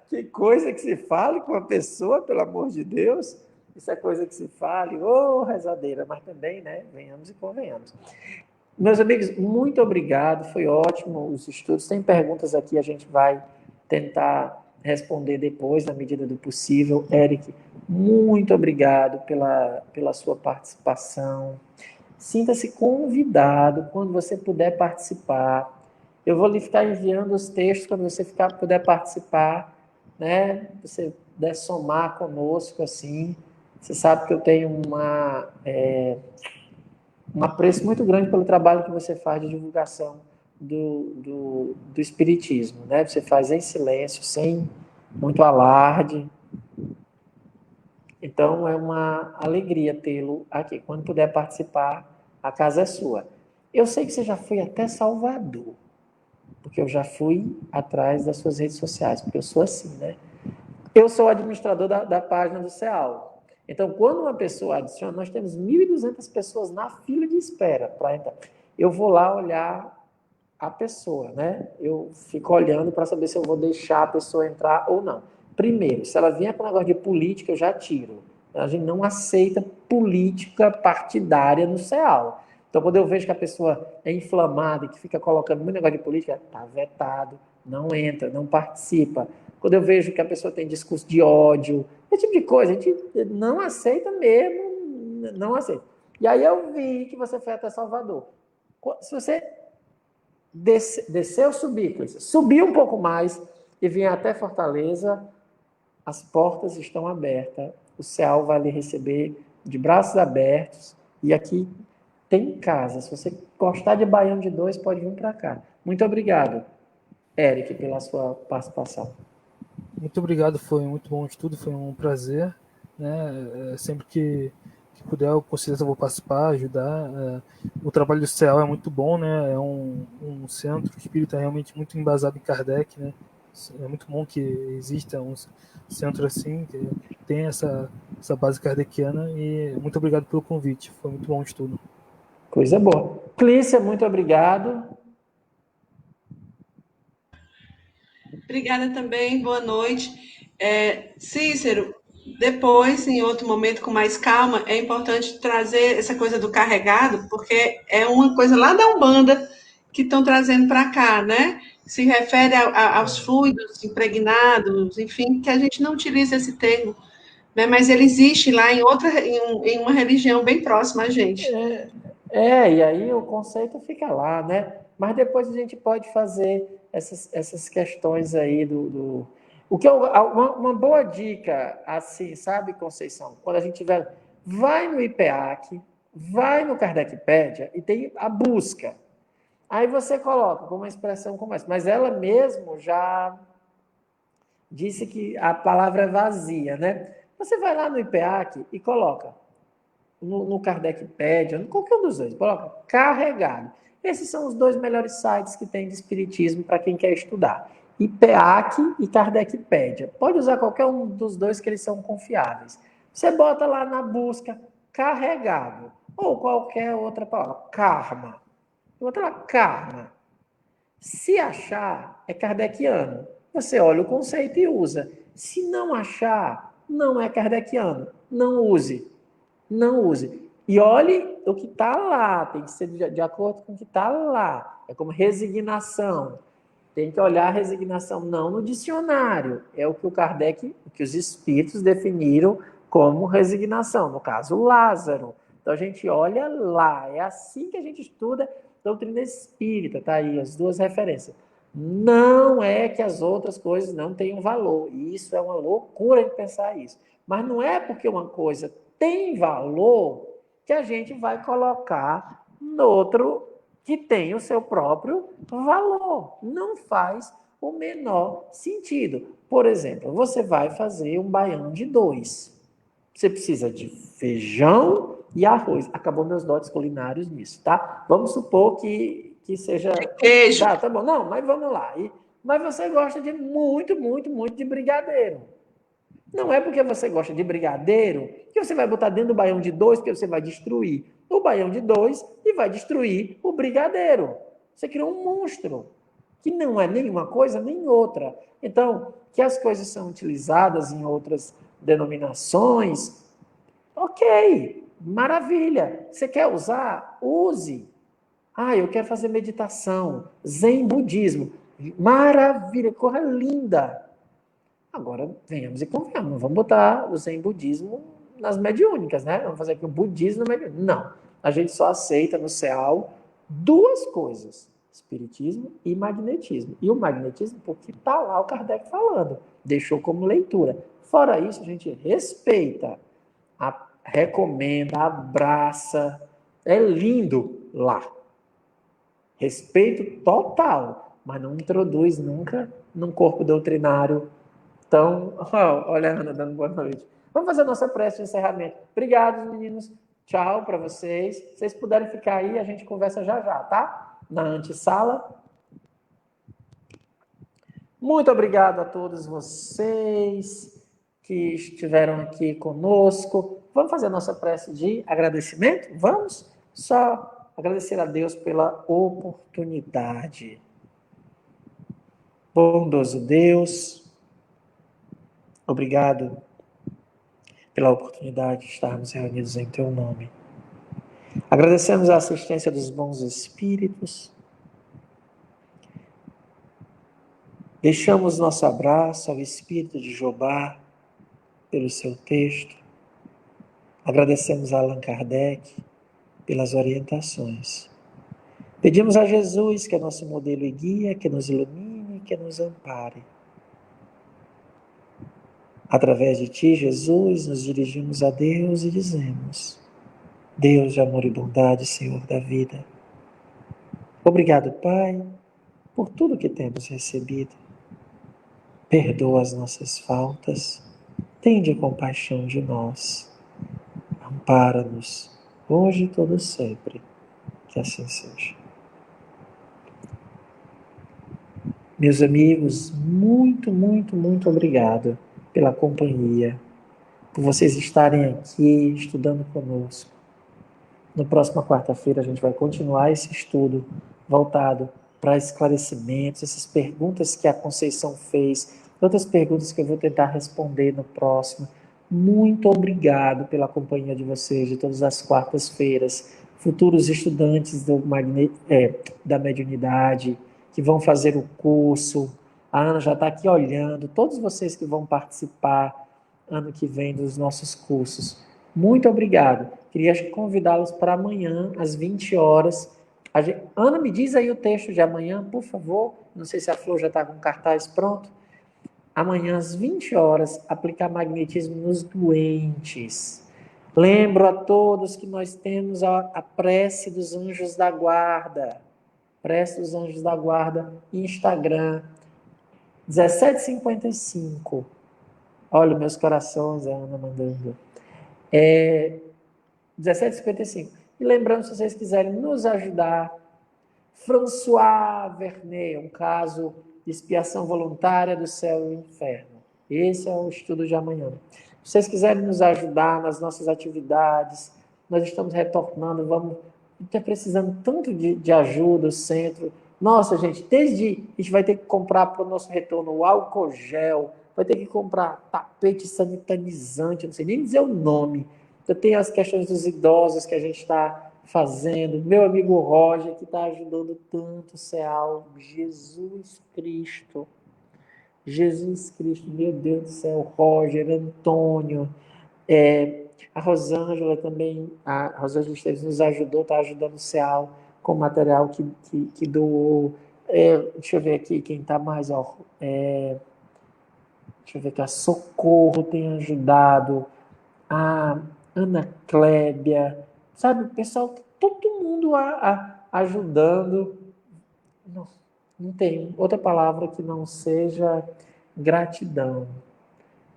Que coisa que se fale com uma pessoa, pelo amor de Deus. Isso é coisa que se fale, rezadeira, mas também, né, venhamos e convenhamos. Meus amigos, muito obrigado, foi ótimo os estudos. Tem perguntas aqui, a gente vai tentar responder depois, na medida do possível. Eric, muito obrigado pela sua participação. Sinta-se convidado quando você puder participar. Eu vou lhe ficar enviando os textos quando você puder participar, né? Você puder somar conosco, assim. Você sabe que eu tenho um apreço muito grande pelo trabalho que você faz de divulgação do Espiritismo, né? Você faz em silêncio, sem muito alarde. Então, é uma alegria tê-lo aqui. Quando puder participar, a casa é sua. Eu sei que você já foi até Salvador, porque eu já fui atrás das suas redes sociais, porque eu sou assim, né? Eu sou o administrador da página do CEAL. Então, quando uma pessoa adiciona, nós temos 1.200 pessoas na fila de espera para entrar. Eu vou lá olhar a pessoa, né? Eu fico olhando para saber se eu vou deixar a pessoa entrar ou não. Primeiro, se ela vier com um negócio de política, eu já tiro. A gente não aceita política partidária no CEAL. Então, quando eu vejo que a pessoa é inflamada e que fica colocando muito negócio de política, está vetado, não entra, não participa. Quando eu vejo que a pessoa tem discurso de ódio, esse tipo de coisa, a gente não aceita mesmo, não aceita. E aí eu vi que você foi até Salvador. Se você descer ou subir, subir um pouco mais e vir até Fortaleza, as portas estão abertas, o CEAL vai lhe receber de braços abertos, e aqui tem casa. Se você gostar de Baião de 2, pode vir para cá. Muito obrigado, Eric, pela sua participação. Muito obrigado, foi muito bom o estudo, foi um prazer, né? Sempre que puder, com certeza eu vou participar, ajudar. O trabalho do CEAL é muito bom, né? É um centro espírita realmente muito embasado em Kardec, né? É muito bom que exista um centro assim, que tem essa base kardeciana, e muito obrigado pelo convite, foi muito bom o estudo. Coisa boa. Clícia, muito obrigado. Obrigada também, boa noite. Cícero, depois, em outro momento, com mais calma, é importante trazer essa coisa do carregado, porque é uma coisa lá da Umbanda que estão trazendo para cá, né? Se refere aos fluidos impregnados, enfim, que a gente não utiliza esse termo, né? Mas ele existe lá em uma religião bem próxima a gente. E aí o conceito fica lá, né? Mas depois a gente pode fazer essas questões aí o que uma boa dica, assim, sabe, Conceição? Quando a gente tiver, vai no IPEAC, vai no Kardecpédia e tem a busca. Aí você coloca com uma expressão como essa, mas ela mesmo já disse que a palavra é vazia, né? Você vai lá no IPEAC e coloca no Kardecpédia, em qualquer um dos dois, coloca carregado. Esses são os dois melhores sites que tem de espiritismo para quem quer estudar. IPEAC e Kardecpédia. Pode usar qualquer um dos dois que eles são confiáveis. Você bota lá na busca carregado ou qualquer outra palavra, karma. Bota lá karma. Se achar, é kardeciano. Você olha o conceito e usa. Se não achar, não é kardeciano. Não use. Não use. E olhe o que está lá, tem que ser de acordo com o que está lá. É como resignação. Tem que olhar a resignação não no dicionário. É o que o que os espíritos definiram como resignação. No caso, Lázaro. Então a gente olha lá. É assim que a gente estuda doutrina espírita. Tá aí as duas referências. Não é que as outras coisas não tenham valor. E isso é uma loucura de pensar isso. Mas não é porque uma coisa tem valor que a gente vai colocar no outro que tem o seu próprio valor. Não faz o menor sentido. Por exemplo, você vai fazer um baião de 2. Você precisa de feijão e arroz. Acabou meus dotes culinários nisso, tá? Vamos supor que que seja... Queijo. Tá bom. Não, mas vamos lá. Mas você gosta de muito, muito, muito de brigadeiro. Não é porque você gosta de brigadeiro que você vai botar dentro do baião de 2, porque você vai destruir o baião de 2 e vai destruir o brigadeiro. Você criou um monstro, que não é nenhuma coisa nem outra. Então, que as coisas são utilizadas em outras denominações, ok, maravilha. Você quer usar? Use. Ah, eu quero fazer meditação, zen budismo. Maravilha, coisa linda. Agora, venhamos e convenhamos, não vamos botar o zen budismo nas mediúnicas, né? Vamos fazer aqui o budismo na mediúnica. Não, a gente só aceita no CEAL duas coisas, espiritismo e magnetismo. E o magnetismo, porque está lá o Kardec falando, deixou como leitura. Fora isso, a gente respeita, recomenda, abraça, é lindo lá. Respeito total, mas não introduz nunca num corpo doutrinário. Então, olha a Ana dando boa noite. Vamos fazer a nossa prece de encerramento. Obrigado, meninos. Tchau para vocês. Se vocês puderem ficar aí, a gente conversa já já, tá? Na antessala. Muito obrigado a todos vocês que estiveram aqui conosco. Vamos fazer a nossa prece de agradecimento? Vamos? Só agradecer a Deus pela oportunidade. Bondoso Deus, obrigado pela oportunidade de estarmos reunidos em Teu nome. Agradecemos a assistência dos bons espíritos. Deixamos nosso abraço ao espírito de Jobá pelo seu texto. Agradecemos a Allan Kardec pelas orientações. Pedimos a Jesus, que é nosso modelo e guia, que nos ilumine, que nos ampare. Através de Ti, Jesus, nos dirigimos a Deus e dizemos: Deus de amor e bondade, Senhor da vida, obrigado, Pai, por tudo que temos recebido. Perdoa as nossas faltas, tende compaixão de nós, ampara-nos, hoje e todo sempre, que assim seja. Meus amigos, muito, muito, muito obrigado pela companhia, por vocês estarem aqui estudando conosco. Na próxima quarta-feira a gente vai continuar esse estudo voltado para esclarecimentos, essas perguntas que a Conceição fez, outras perguntas que eu vou tentar responder no próximo. Muito obrigado pela companhia de vocês, de todas as quartas-feiras, futuros estudantes da mediunidade, que vão fazer o curso. A Ana já está aqui olhando, todos vocês que vão participar ano que vem dos nossos cursos. Muito obrigado. Queria convidá-los para amanhã, às 20 horas. Ana, me diz aí o texto de amanhã, por favor. Não sei se a Flor já está com o cartaz pronto. Amanhã, às 20 horas, aplicar magnetismo nos doentes. Lembro a todos que nós temos a prece dos anjos da guarda. Prece dos anjos da guarda, Instagram, 17h55. Olha, meus corações, a Ana mandando. 17h55. E lembrando, se vocês quiserem nos ajudar, François Vernet, um caso de expiação voluntária do céu e do inferno. Esse é o estudo de amanhã. Se vocês quiserem nos ajudar nas nossas atividades, nós estamos retornando, está precisando tanto de ajuda, o centro. Nossa, gente, a gente vai ter que comprar para o nosso retorno o álcool gel, vai ter que comprar tapete sanitizante, não sei nem dizer o nome. Então, tem as questões dos idosos que a gente está fazendo. Meu amigo Roger, que está ajudando tanto o CEAL. Jesus Cristo, meu Deus do céu. Roger, Antônio, a Rosângela também. A Rosângela Esteves nos ajudou, está ajudando o CEAL com material que doou. Deixa eu ver aqui quem está mais. Deixa eu ver que a Socorro tem ajudado. A Ana Clébia, sabe, o pessoal, todo mundo ajudando. Não tem outra palavra que não seja gratidão.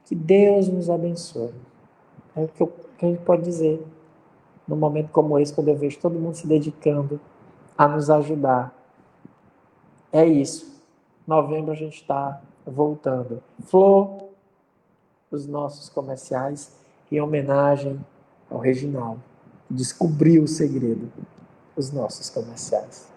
Que Deus nos abençoe. É o que a gente pode dizer num momento como esse, quando eu vejo todo mundo se dedicando a nos ajudar. É isso. Novembro a gente está voltando. Flor, os nossos comerciais, em homenagem ao Reginaldo. Descobriu o segredo. Os nossos comerciais.